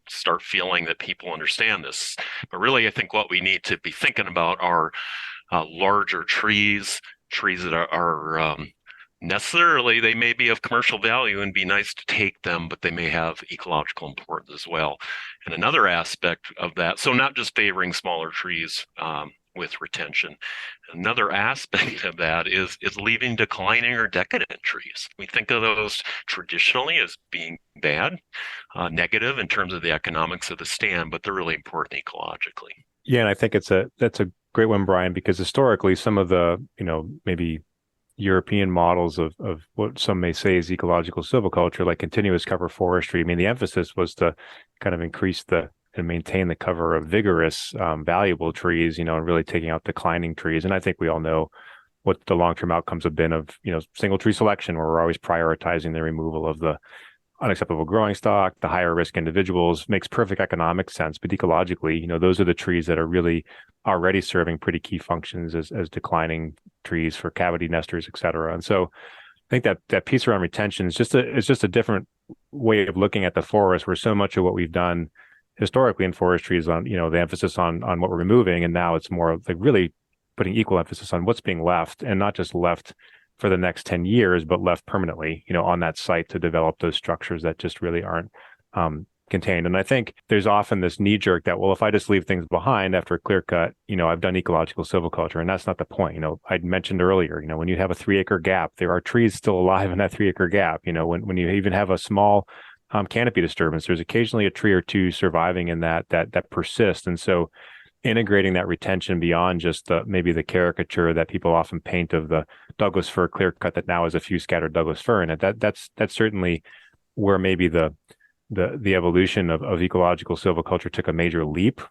start feeling that people understand this. But really, I think what we need to be thinking about are larger trees that are necessarily, they may be of commercial value and be nice to take them, but they may have ecological importance as well. And another aspect of that, so not just favoring smaller trees with retention. Another aspect of that is leaving declining or decadent trees. We think of those traditionally as being bad, negative in terms of the economics of the stand, but they're really important ecologically. Yeah, and I think that's a great one, Brian, because historically some of the, maybe European models of what some may say is ecological silviculture, like continuous cover forestry. I mean, the emphasis was to kind of increase and maintain the cover of vigorous, valuable trees, and really taking out declining trees. And I think we all know what the long-term outcomes have been of, single tree selection, where we're always prioritizing the removal of the unacceptable growing stock, the higher risk individuals. Makes perfect economic sense. But ecologically, those are the trees that are really already serving pretty key functions as declining trees for cavity nesters, et cetera. And so I think that piece around retention is just a different way of looking at the forest, where so much of what we've done historically in forestry is on, the emphasis on what we're removing. And now it's more like really putting equal emphasis on what's being left, and not just left for the next 10 years, but left permanently, on that site to develop those structures that just really aren't contained. And I think there's often this knee jerk that, well, if I just leave things behind after a clear cut, I've done ecological silviculture. And that's not the point. I'd mentioned earlier, when you have a 3-acre gap, there are trees still alive in that 3-acre gap. When you even have a small canopy disturbance, there's occasionally a tree or two surviving in that persist. And so integrating that retention beyond just maybe the caricature that people often paint of the Douglas fir clear cut that now has a few scattered Douglas fir in it, that's certainly where maybe the evolution of ecological silviculture took a major leap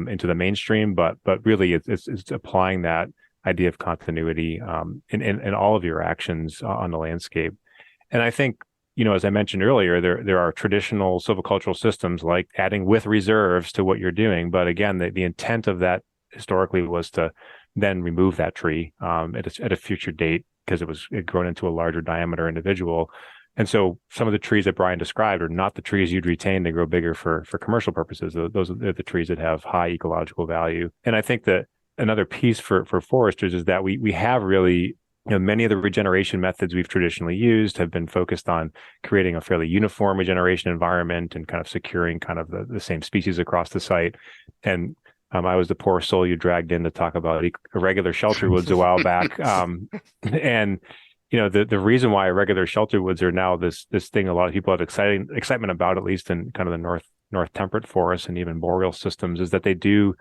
into the mainstream. But really it's applying that idea of continuity in all of your actions on the landscape. And I think, as I mentioned earlier, there are traditional silvicultural systems like adding with reserves to what you're doing. But again, the intent of that historically was to then remove that tree at a future date, because it had grown into a larger diameter individual. And so some of the trees that Brian described are not the trees you'd retain to grow bigger for commercial purposes. Those are the trees that have high ecological value. And I think that another piece for foresters is that we have really, many of the regeneration methods we've traditionally used have been focused on creating a fairly uniform regeneration environment and kind of securing kind of the same species across the site. And I was the poor soul you dragged in to talk about irregular shelter woods a while back. And the reason why irregular shelter woods are now this thing a lot of people have excitement about, at least in kind of the north temperate forests and even boreal systems, is that they do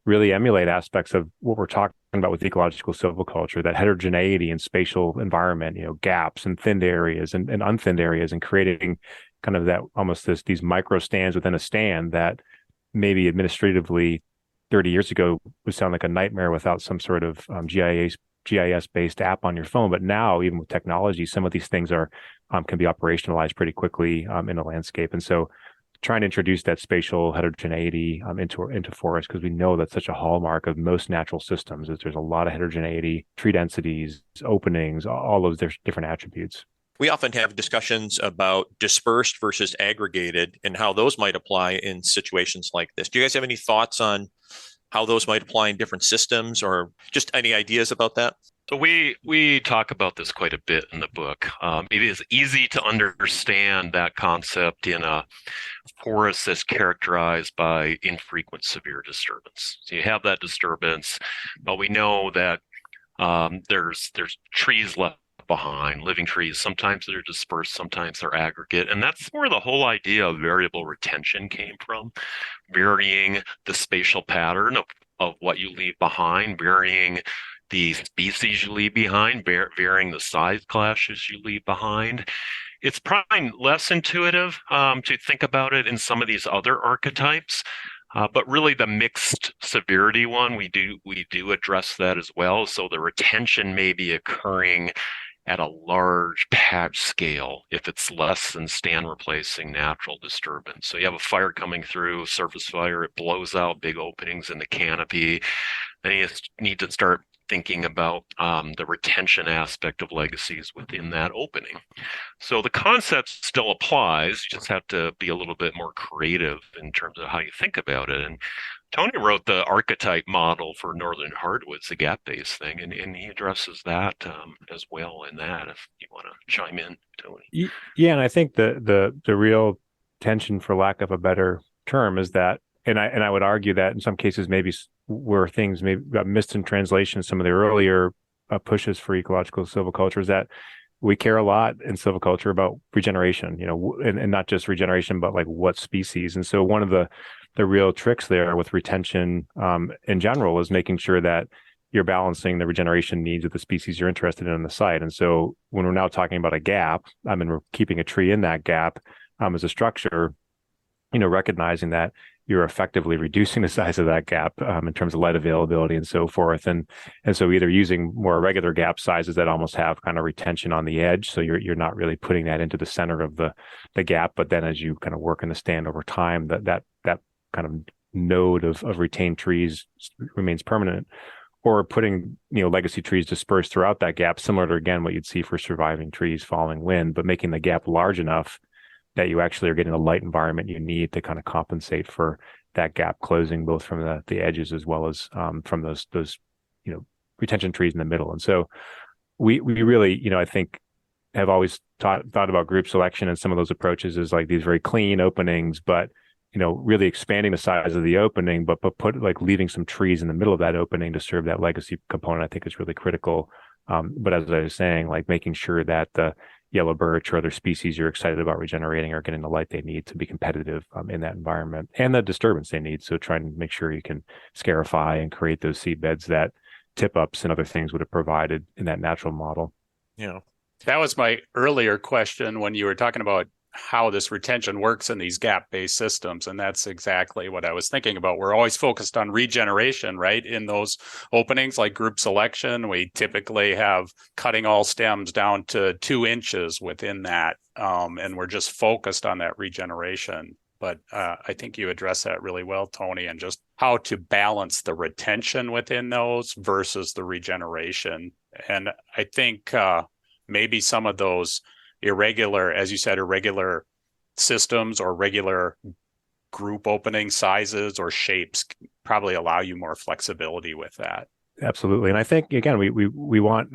really emulate aspects of what we're talking about with ecological silviculture, that heterogeneity and spatial environment, gaps and thinned areas and unthinned areas, and creating kind of that almost these micro stands within a stand that maybe administratively 30 years ago would sound like a nightmare without some sort of GIS-based app on your phone. But now, even with technology, some of these things can be operationalized pretty quickly in a landscape. And so trying to introduce that spatial heterogeneity into forests, because we know that's such a hallmark of most natural systems, is there's a lot of heterogeneity, tree densities, openings, all those different attributes. We often have discussions about dispersed versus aggregated and how those might apply in situations like this. Do you guys have any thoughts on how those might apply in different systems, or just any ideas about that? So we talk about this quite a bit in the book. It is easy to understand that concept in a forest that's characterized by infrequent severe disturbance. So you have that disturbance, but we know that there's trees left behind, living trees. Sometimes they're dispersed, sometimes they're aggregate. And that's where the whole idea of variable retention came from, varying the spatial pattern of what you leave behind, varying the species you leave behind, varying the size classes you leave behind. It's probably less intuitive to think about it in some of these other archetypes, but really the mixed severity one, we do address that as well. So the retention may be occurring at a large patch scale if it's less than stand replacing natural disturbance. So you have a fire coming through, surface fire, it blows out big openings in the canopy. Then you need to start thinking about the retention aspect of legacies within that opening. So the concept still applies, you just have to be a little bit more creative in terms of how you think about it. And Tony wrote the archetype model for northern hardwoods, the gap-based thing, and he addresses that as well in that, if you want to chime in, Tony. Yeah, and I think the real tension, for lack of a better term, is that, and I would argue that in some cases maybe where things maybe got missed in translation, some of the earlier pushes for ecological silviculture, is that we care a lot in silviculture about regeneration, and not just regeneration, but like what species. And so one of the real tricks there with retention in general is making sure that you're balancing the regeneration needs of the species you're interested in on the site. And so when we're now talking about a gap, we're keeping a tree in that gap as a structure, recognizing that you're effectively reducing the size of that gap in terms of light availability and so forth. And so either using more regular gap sizes that almost have kind of retention on the edge, so you're not really putting that into the center of the gap, but then as you kind of work in the stand over time, that kind of node of retained trees remains permanent, or putting legacy trees dispersed throughout that gap, similar to again what you'd see for surviving trees following wind, but making the gap large enough that you actually are getting the light environment you need to kind of compensate for that gap closing, both from the edges as well as from those retention trees in the middle. And so we really I think have always thought about group selection and some of those approaches as like these very clean openings, but really expanding the size of the opening, but leaving some trees in the middle of that opening to serve that legacy component, I think is really critical. But as I was saying, like making sure that the yellow birch or other species you're excited about regenerating are getting the light they need to be competitive in that environment, and the disturbance they need. So trying to make sure you can scarify and create those seed beds that tip ups and other things would have provided in that natural model. Yeah. That was my earlier question when you were talking about how this retention works in these gap-based systems. And that's exactly what I was thinking about. We're always focused on regeneration, right? In those openings, like group selection, we typically have cutting all stems down to 2 inches within that. And we're just focused on that regeneration. But I think you addressed that really well, Tony, and just how to balance the retention within those versus the regeneration. And I think maybe some of those irregular systems or regular group opening sizes or shapes probably allow you more flexibility with that. Absolutely. And I think, again, we want,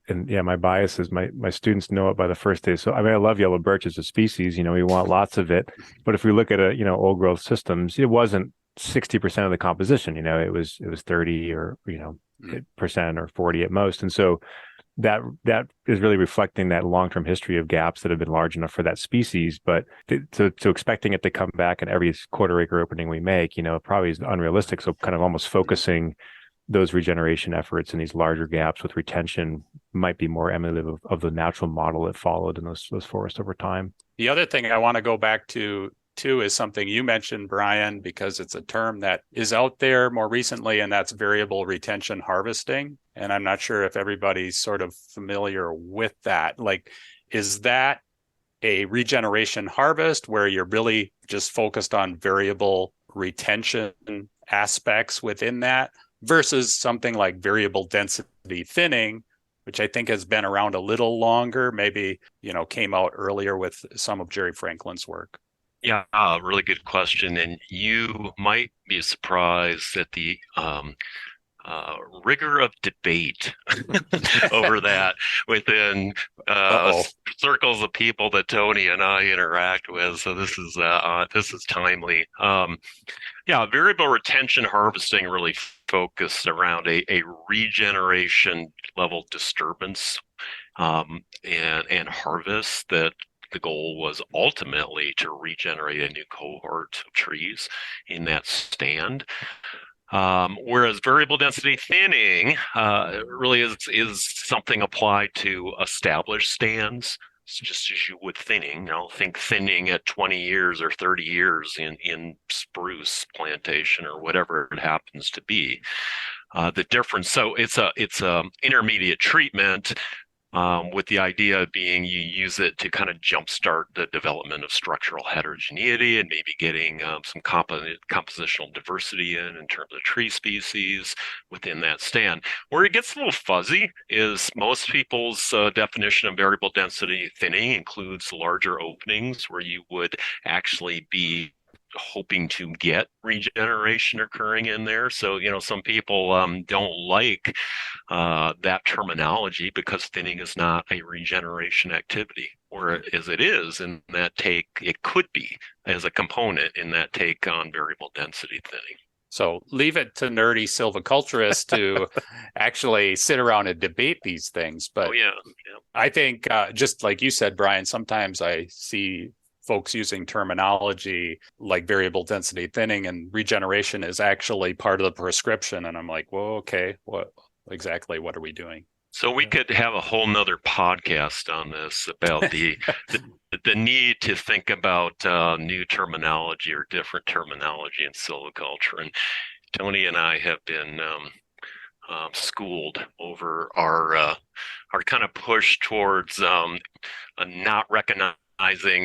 and yeah, my bias is my students know it by the first day. So, I love yellow birch as a species, we want lots of it. But if we look at old growth systems, it wasn't 60% of the composition, it was 30 or, percent or 40 at most. And so that is really reflecting that long-term history of gaps that have been large enough for that species. But to expecting it to come back in every quarter acre opening we make, probably is unrealistic. So kind of almost focusing those regeneration efforts in these larger gaps with retention might be more emulative of the natural model that followed in those forests over time. The other thing I want to go back to too is something you mentioned, Brian, because it's a term that is out there more recently, and that's variable retention harvesting. And I'm not sure if everybody's sort of familiar with that. Like, is that a regeneration harvest where you're really just focused on variable retention aspects within that versus something like variable density thinning, which I think has been around a little longer, maybe, came out earlier with some of Jerry Franklin's work? Yeah, really good question. And you might be surprised at the rigor of debate over that within circles of people that Tony and I interact with. So this is timely. Variable retention harvesting really focused around a regeneration level disturbance and harvest that the goal was ultimately to regenerate a new cohort of trees in that stand. Whereas variable density thinning really is something applied to established stands, just as you would thinning. Think thinning at 20 years or 30 years in spruce plantation or whatever it happens to be. The difference, so it's a intermediate treatment. with the idea being you use it to kind of jumpstart the development of structural heterogeneity and maybe getting some compositional diversity in terms of tree species within that stand. Where it gets a little fuzzy is most people's definition of variable density thinning includes larger openings where you would actually be hoping to get regeneration occurring in there. So, some people don't like that terminology because thinning is not a regeneration activity, or as it is in that it could be as a component in that take on variable density thinning. So leave it to nerdy silviculturists to actually sit around and debate these things. But I think, just like you said, Brian, sometimes I see folks using terminology like variable density thinning, and regeneration is actually part of the prescription. And I'm like, well, okay, what are we doing? So we could have a whole nother podcast on this about the need to think about new terminology or different terminology in silviculture. And Tony and I have been schooled over our kind of push towards not recognizing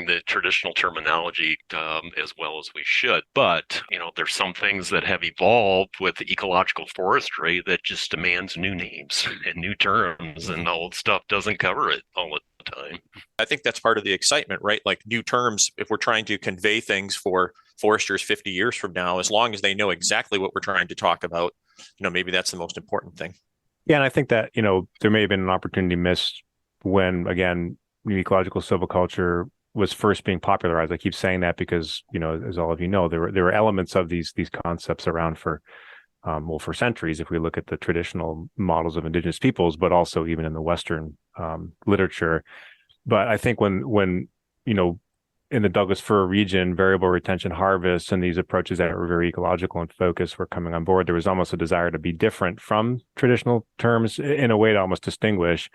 the traditional terminology as well as we should. But, there's some things that have evolved with ecological forestry that just demands new names and new terms, and the old stuff doesn't cover it all the time. I think that's part of the excitement, right? Like new terms, if we're trying to convey things for foresters 50 years from now, as long as they know exactly what we're trying to talk about, maybe that's the most important thing. Yeah, and I think that, there may have been an opportunity missed when, again, ecological silviculture was first being popularized. I keep saying that because, as all of you know, there were elements of these concepts around for centuries. If we look at the traditional models of indigenous peoples, but also even in the Western literature. But I think when in the Douglas fir region, variable retention harvests and these approaches that were very ecological and focused were coming on board, there was almost a desire to be different from traditional terms in a way to almost distinguish.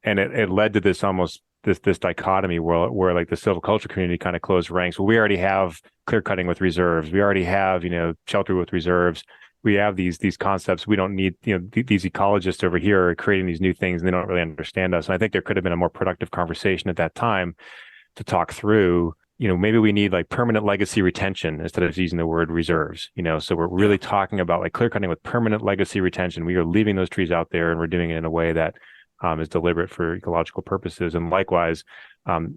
And it led to this almost this dichotomy where like the silviculture community kind of closed ranks. Well, we already have clear cutting with reserves. We already have, shelter with reserves. We have these concepts. We don't need, these ecologists over here are creating these new things and they don't really understand us. And I think there could have been a more productive conversation at that time to talk through, maybe we need like permanent legacy retention instead of using the word reserves, so we're really talking about like clear cutting with permanent legacy retention. We are leaving those trees out there and we're doing it in a way that is deliberate for ecological purposes. And likewise,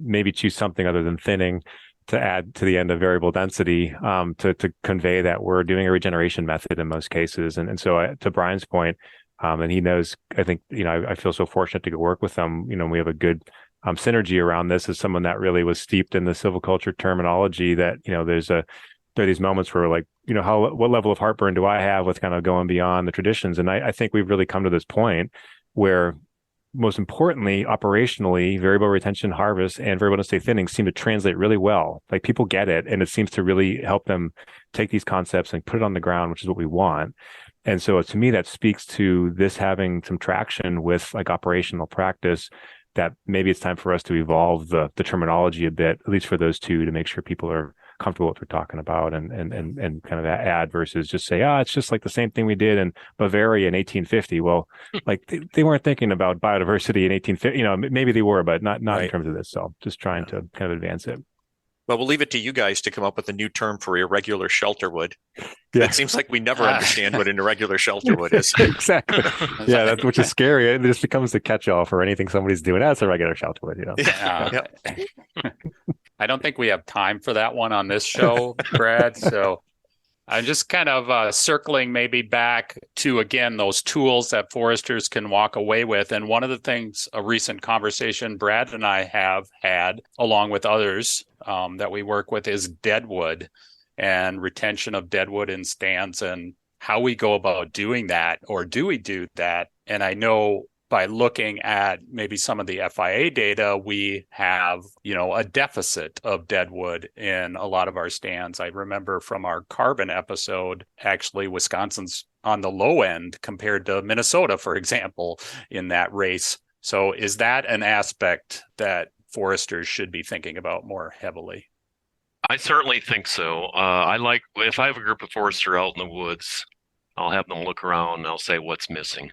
maybe choose something other than thinning to add to the end of variable density to convey that we're doing a regeneration method in most cases. And so to Brian's point, and he knows, I think, I feel so fortunate to go work with him. We have a good synergy around this as someone that really was steeped in the silviculture terminology that, there are these moments where like, what level of heartburn do I have with kind of going beyond the traditions? And I think we've really come to this point where most importantly, operationally, variable retention harvest and variable density thinning seem to translate really well. Like people get it, and it seems to really help them take these concepts and put it on the ground, which is what we want. And so to me, that speaks to this having some traction with like operational practice, that maybe it's time for us to evolve the terminology a bit, at least for those two, to make sure people are comfortable with what we're talking about and kind of add versus just say, it's just like the same thing we did in Bavaria in 1850. Well, like they weren't thinking about biodiversity in 1850, maybe they were, but not right in terms of this. So just trying to kind of advance it. Well, we'll leave it to you guys to come up with a new term for irregular shelterwood. Yeah. It seems like we never understand what an irregular shelterwood is. Exactly. Yeah, which is scary. It just becomes the catch-all for anything somebody's doing. That's a regular shelterwood, I don't think we have time for that one on this show, Brad. So I'm just kind of circling maybe back to, again, those tools that foresters can walk away with. And one of the things, a recent conversation Brad and I have had, along with others that we work with, is deadwood and retention of deadwood in stands and how we go about doing that, or do we do that? And I know by looking at maybe some of the FIA data, we have, a deficit of deadwood in a lot of our stands. I remember from our carbon episode, actually, Wisconsin's on the low end compared to Minnesota, for example, in that race. So is that an aspect that foresters should be thinking about more heavily? I certainly think so. If I have a group of foresters out in the woods, I'll have them look around and I'll say what's missing.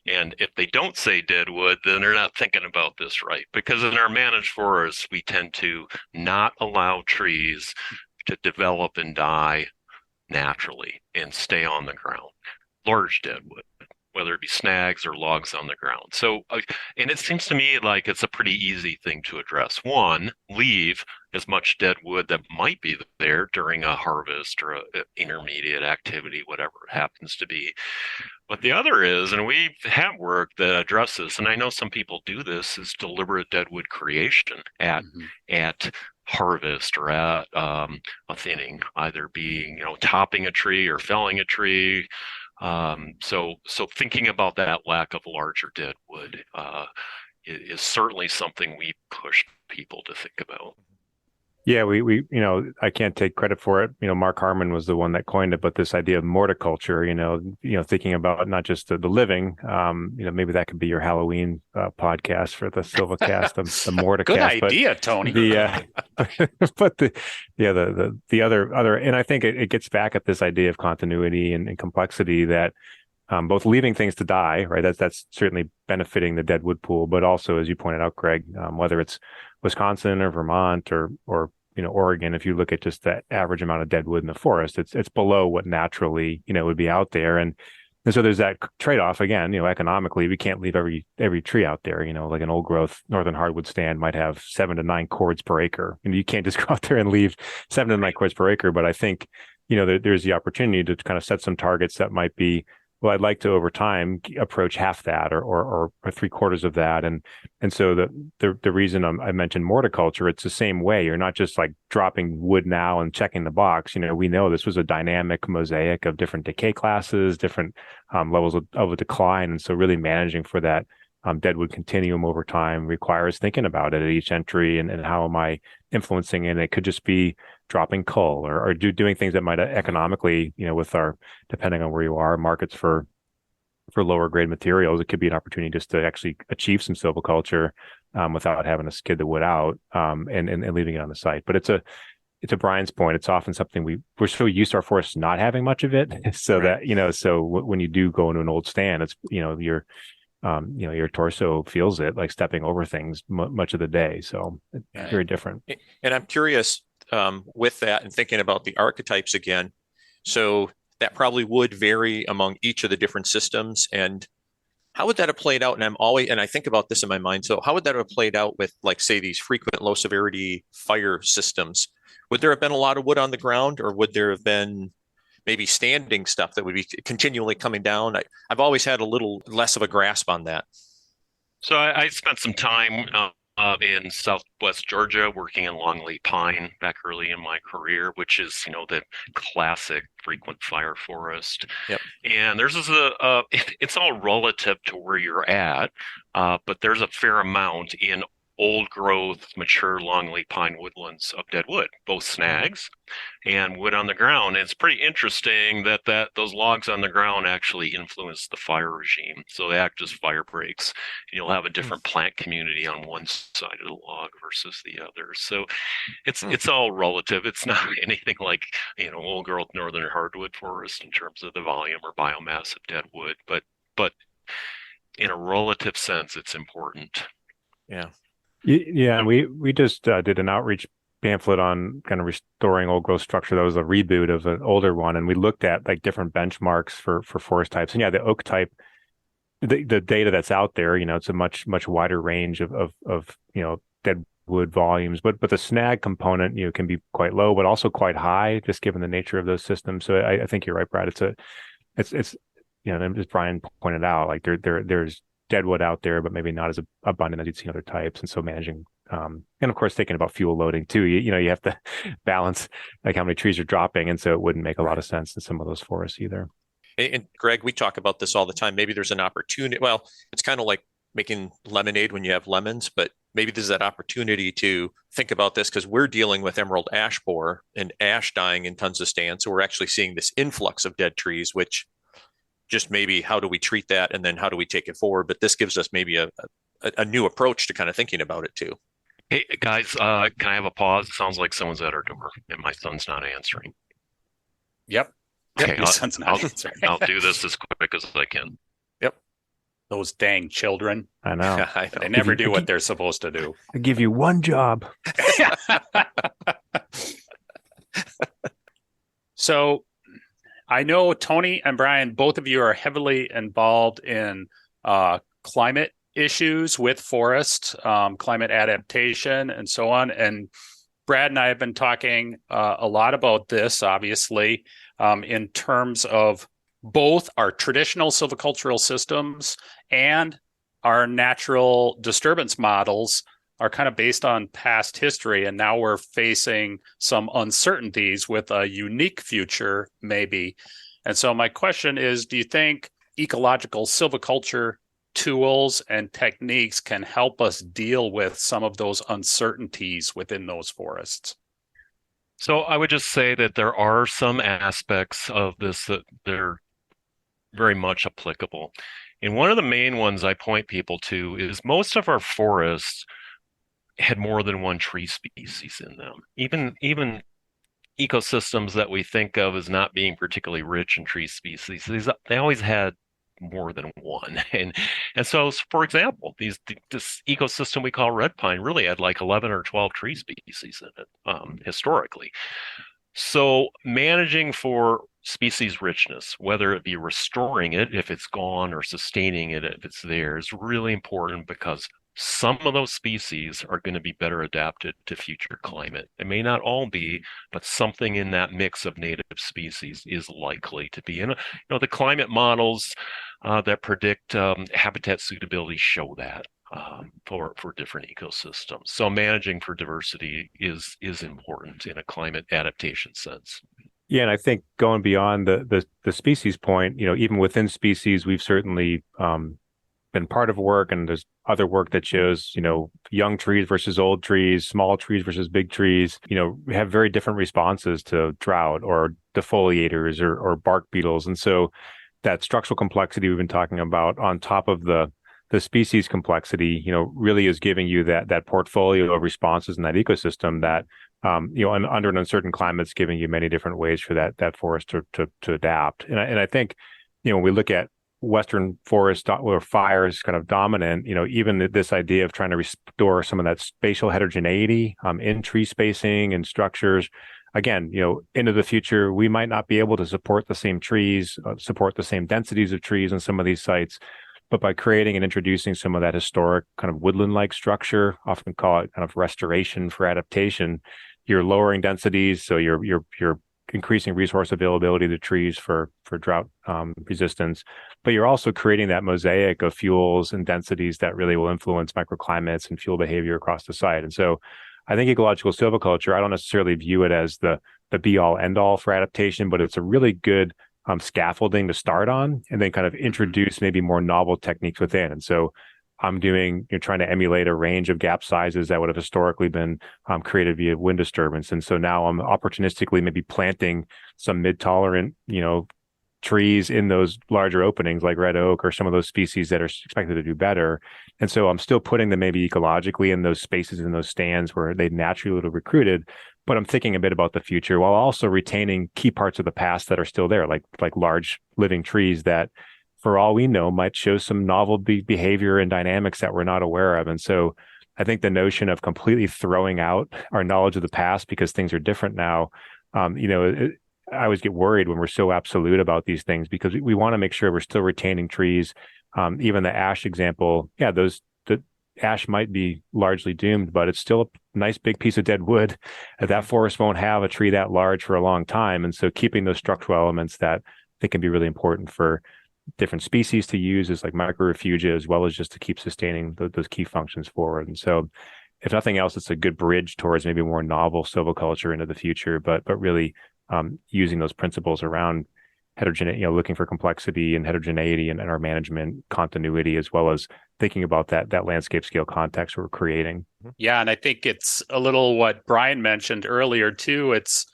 And if they don't say dead wood, then they're not thinking about this right. Because in our managed forests, we tend to not allow trees to develop and die naturally and stay on the ground. Large dead wood, whether it be snags or logs on the ground. So, and it seems to me like it's a pretty easy thing to address. One, leave as much dead wood that might be there during a harvest or an intermediate activity, whatever it happens to be. But the other is, and we have work that addresses, and I know some people do this, is deliberate deadwood creation at harvest or at a thinning, either being topping a tree or felling a tree. So thinking about that lack of larger dead wood is certainly something we push people to think about. Yeah, we I can't take credit for it. Mark Harmon was the one that coined it, but this idea of morticulture, thinking about not just the living, maybe that could be your Halloween podcast for the Silvicast, the morticast. Good idea, Tony. But the other, and I think it gets back at this idea of continuity and complexity that both leaving things to die, right? That's certainly benefiting the deadwood pool, but also, as you pointed out, Greg, whether it's Wisconsin or Vermont or Oregon, if you look at just that average amount of deadwood in the forest, it's below what naturally would be out there, and so there's that trade-off again. Economically, we can't leave every tree out there. Like an old growth northern hardwood stand might have 7 to 9 cords per acre, and you can't just go out there and leave 7 to 9 cords per acre. But I think there's the opportunity to kind of set some targets that might be, well, I'd like to over time approach half that or 3/4 of that. And so the reason I mentioned morticulture, it's the same way. You're not just like dropping wood now and checking the box. We know this was a dynamic mosaic of different decay classes, different levels of a decline. And so really managing for that deadwood continuum over time requires thinking about it at each entry and how am I influencing it. And it could just be dropping cull or doing things that might economically, with our, depending on where you are, markets for lower grade materials, it could be an opportunity just to actually achieve some silviculture without having to skid the wood out and leaving it on the site. But it's to Brian's point, it's often something we're so used to our forests not having much of it. So right. That, so when you do go into an old stand, it's, your torso feels it like stepping over things much of the day. So it's very different. And I'm curious with that and thinking about the archetypes again. So that probably would vary among each of the different systems. And how would that have played out? And I think about this in my mind. So how would that have played out with, like, say, these frequent low severity fire systems? Would there have been a lot of wood on the ground, or would there have been maybe standing stuff that would be continually coming down? I've always had a little less of a grasp on that. So I spent some time in Southwest Georgia working in longleaf pine back early in my career, which is, the classic frequent fire forest. Yep. And there's it's all relative to where you're at, but there's a fair amount in old growth, mature longleaf pine woodlands of dead wood, both snags and wood on the ground. And it's pretty interesting that those logs on the ground actually influence the fire regime. So they act as fire breaks. You'll have a different plant community on one side of the log versus the other. So it's all relative. It's not anything like, old growth northern hardwood forest in terms of the volume or biomass of dead wood, but in a relative sense, it's important. Yeah. Yeah, and we just did an outreach pamphlet on kind of restoring old growth structure. That was a reboot of an older one, and we looked at like different benchmarks for forest types. And yeah, the oak type, the data that's out there, it's a much wider range of dead wood volumes, but the snag component can be quite low, but also quite high, just given the nature of those systems. So I think you're right, Brad. It's as Brian pointed out, like there's deadwood out there, but maybe not as abundant as you'd see in other types. And so managing, and of course, thinking about fuel loading too, you have to balance like how many trees are dropping. And so it wouldn't make a lot of sense in some of those forests either. And Greg, we talk about this all the time. Maybe there's an opportunity. Well, it's kind of like making lemonade when you have lemons, but maybe there's that opportunity to think about this because we're dealing with emerald ash borer and ash dying in tons of stands. So we're actually seeing this influx of dead trees, which just maybe how do we treat that and then how do we take it forward? But this gives us maybe a new approach to kind of thinking about it too. Hey guys, can I have a pause? It sounds like someone's at our door and my son's not answering. Yep. Yep, Okay, your son's I'll, nodding. Sorry. I'll do this as quick as I can. Those dang children. I know. I They know. never do what they're supposed to do. I give you one job. So I know Tony and Brian, both of you are heavily involved in climate issues with forest, climate adaptation, and so on. And Brad and I have been talking a lot about this, obviously, in terms of both our traditional silvicultural systems and our natural disturbance models are kind of based on past history. And now we're facing some uncertainties with a unique future, maybe. And so my question is, do you think ecological silviculture tools and techniques can help us deal with some of those uncertainties within those forests? So I would just say that there are some aspects of this that they're very much applicable. And one of the main ones I point people to is most of our forests had more than one tree species in them. Even ecosystems that we think of as not being particularly rich in tree species, they always had more than one. And so, for example, this ecosystem we call red pine really had like 11 or 12 tree species in it historically. So managing for species richness, whether it be restoring it if it's gone or sustaining it if it's there, is really important because some of those species are going to be better adapted to future climate. It may not all be, but something in that mix of native species is likely to be. And the climate models that predict habitat suitability show that. For different ecosystems. So managing for diversity is important in a climate adaptation sense. Yeah, and I think going beyond the species point, even within species, we've certainly been part of work, and there's other work that shows, young trees versus old trees, small trees versus big trees, we have very different responses to drought or defoliators or bark beetles. And so that structural complexity we've been talking about on top of the species complexity, really is giving you that portfolio of responses in that ecosystem that, under an uncertain climate, is giving you many different ways for that forest to adapt. And I think, when we look at Western forest where fire is kind of dominant, even this idea of trying to restore some of that spatial heterogeneity in tree spacing and structures. Again, into the future, we might not be able to support the same trees, support the same densities of trees in some of these sites. But by creating and introducing some of that historic kind of woodland-like structure, often call it kind of restoration for adaptation, you're lowering densities, so you're increasing resource availability to trees for drought resistance. But you're also creating that mosaic of fuels and densities that really will influence microclimates and fuel behavior across the site. And so I think ecological silviculture, I don't necessarily view it as the be-all, end-all for adaptation, but it's a really good scaffolding to start on, and then kind of introduce maybe more novel techniques within. And so I'm trying to emulate a range of gap sizes that would have historically been created via wind disturbance. And so now I'm opportunistically maybe planting some mid-tolerant, trees in those larger openings like red oak or some of those species that are expected to do better. And so I'm still putting them maybe ecologically in those spaces, in those stands where they naturally would have recruited, but I'm thinking a bit about the future while also retaining key parts of the past that are still there, like large living trees that, for all we know, might show some novel behavior and dynamics that we're not aware of. And so I think the notion of completely throwing out our knowledge of the past because things are different now, I always get worried when we're so absolute about these things because we want to make sure we're still retaining trees. Even the ash example, the ash might be largely doomed, but it's still a nice big piece of dead wood. That forest won't have a tree that large for a long time. And so keeping those structural elements that I think can be really important for different species to use as like microrefugia, as well as just to keep sustaining those key functions forward. And so if nothing else, it's a good bridge towards maybe more novel silviculture into the future, but really using those principles around heterogeneity, looking for complexity and heterogeneity and our management continuity, as well as thinking about that landscape scale context we're creating. Yeah, and I think it's a little what Brian mentioned earlier too. It's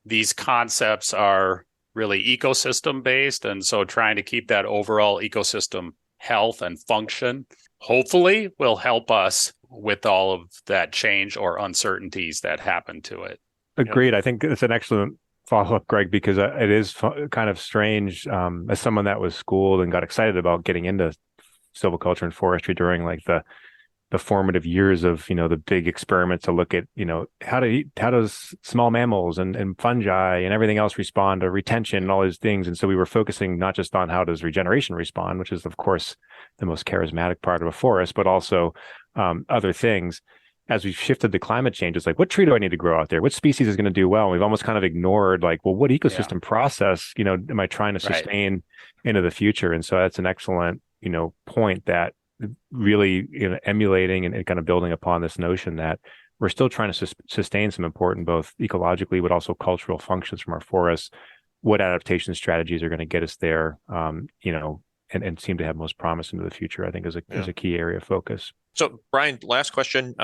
these concepts are really ecosystem based, and so trying to keep that overall ecosystem health and function hopefully will help us with all of that change or uncertainties that happen to it. Agreed. I think it's an excellent follow up, Greg, because it is kind of strange as someone that was schooled and got excited about getting into silviculture and forestry during like the formative years of, the big experiments to look at, how does small mammals and fungi and everything else respond to retention and all these things. And so we were focusing not just on how does regeneration respond, which is of course the most charismatic part of a forest, but also other things. As we've shifted to climate change, it's like, what tree do I need to grow out there? What species is going to do well? And we've almost kind of ignored like, well, what ecosystem process, am I trying to sustain into the future? And so that's an excellent, point that really, emulating and kind of building upon this notion that we're still trying to sustain some important, both ecologically, but also cultural functions from our forests. What adaptation strategies are going to get us there, and seem to have most promise into the future, I think is a key area of focus. So Brian, last question.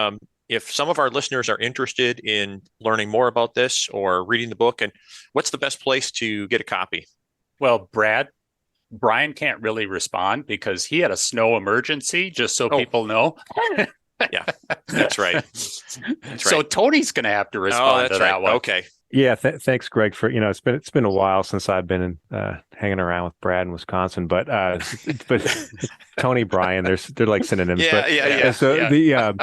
If some of our listeners are interested in learning more about this or reading the book, and what's the best place to get a copy? Well, Brian can't really respond because he had a snow emergency, just so people know. Yeah, that's right. So Tony's going to have to respond to that one. Okay. Yeah, thanks, Greg. For it's been a while since I've been hanging around with Brad in Wisconsin, but Tony, Brian, they're like synonyms. Yeah. So in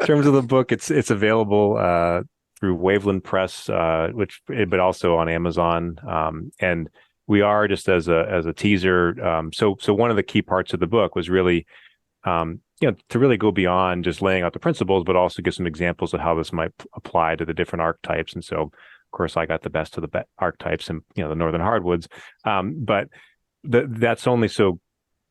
terms of the book, it's available through Waveland Press, but also on Amazon. And we are, just as a teaser. So one of the key parts of the book was really, to really go beyond just laying out the principles, but also give some examples of how this might apply to the different archetypes. And so, of course, I got the best of the archetypes and, the northern hardwoods. But that's only so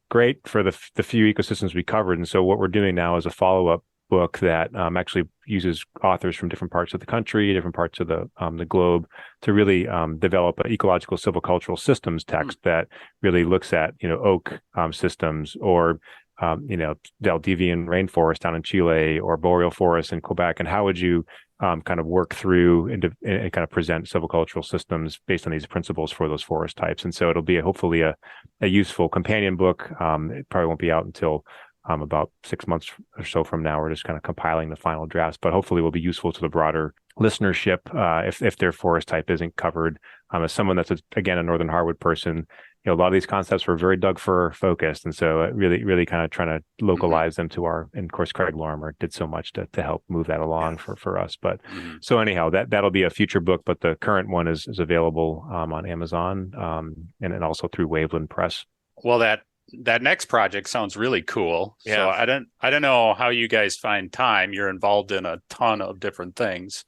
great for the few ecosystems we covered. And so what we're doing now is a follow-up book that actually uses authors from different parts of the country, different parts of the globe, to really develop an ecological silvicultural systems text that really looks at, oak systems, or Valdivian rainforest down in Chile, or boreal forest in Quebec, and how would you kind of work through and kind of present silvicultural systems based on these principles for those forest types. And so it'll be hopefully a useful companion book. It probably won't be out until about 6 months or so from now. We're just kind of compiling the final drafts, but hopefully will be useful to the broader listenership if their forest type isn't covered. As someone that's again a northern hardwood person, a lot of these concepts were very Doug fir focused, and so really kind of trying to localize them to and of course Craig Lorimer did so much to help move that along for us. But so anyhow, that'll be a future book, but the current one is available on Amazon and also through Waveland Press. Well, that next project sounds really cool. Yeah. So I don't know how you guys find time. You're involved in a ton of different things,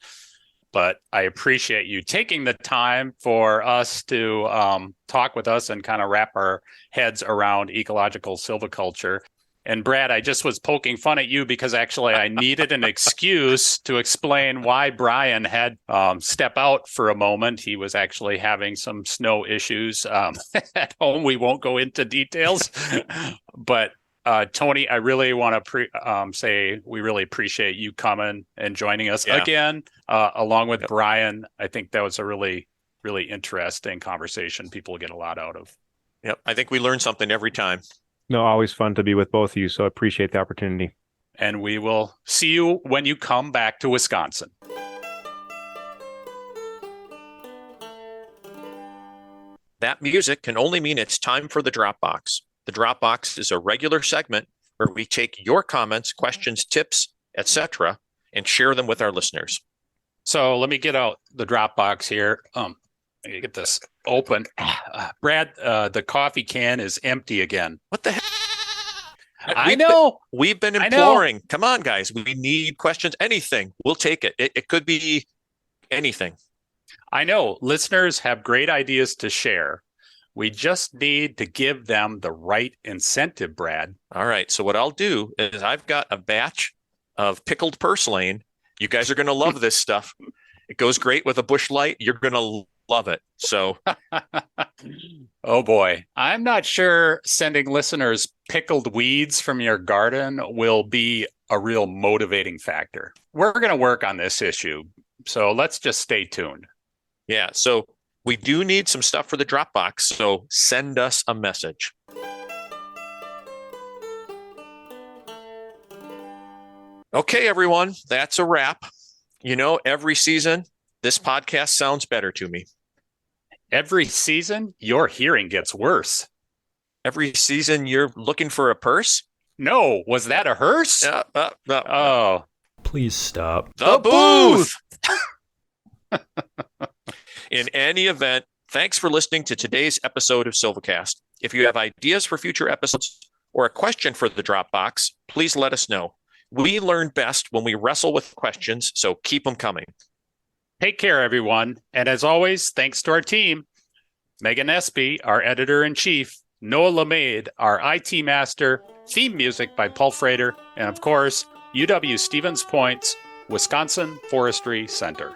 but I appreciate you taking the time for us to talk with us and kind of wrap our heads around ecological silviculture. And Brad, I just was poking fun at you because actually I needed an excuse to explain why Brian had step out for a moment. He was actually having some snow issues at home. We won't go into details, but Tony, I really want to say we really appreciate you coming and joining us again, along with Brian. I think that was a really, really interesting conversation. People get a lot out of. Yep. I think we learn something every time. No, always fun to be with both of you. So I appreciate the opportunity. And we will see you when you come back to Wisconsin. That music can only mean it's time for the Dropbox. The Dropbox is a regular segment where we take your comments, questions, tips, etc., and share them with our listeners. So let me get out the Dropbox here. Let me get this open. Brad, the coffee can is empty again. What the heck? I know. We've been imploring. Come on, guys. We need questions. Anything. We'll take it. It could be anything. I know. Listeners have great ideas to share. We just need to give them the right incentive, Brad. All right. So what I'll do is I've got a batch of pickled purslane. You guys are going to love this stuff. It goes great with a bush light. You're going to love it. So, oh boy, I'm not sure sending listeners pickled weeds from your garden will be a real motivating factor. We're going to work on this issue. So let's just stay tuned. Yeah. So we do need some stuff for the Dropbox. So send us a message. Okay, everyone, that's a wrap. Every season This podcast sounds better to me. Every season, your hearing gets worse. Every season, you're looking for a purse? No, was that a hearse? Oh. Please stop. The booth! In any event, thanks for listening to today's episode of Silvicast. If you have ideas for future episodes or a question for the Dropbox, please let us know. We learn best when we wrestle with questions, so keep them coming. Take care, everyone. And as always, thanks to our team, Megan Espy, our editor-in-chief, Noah LeMade, our IT master, theme music by Paul Frater, and of course, UW Stevens Point's Wisconsin Forestry Center.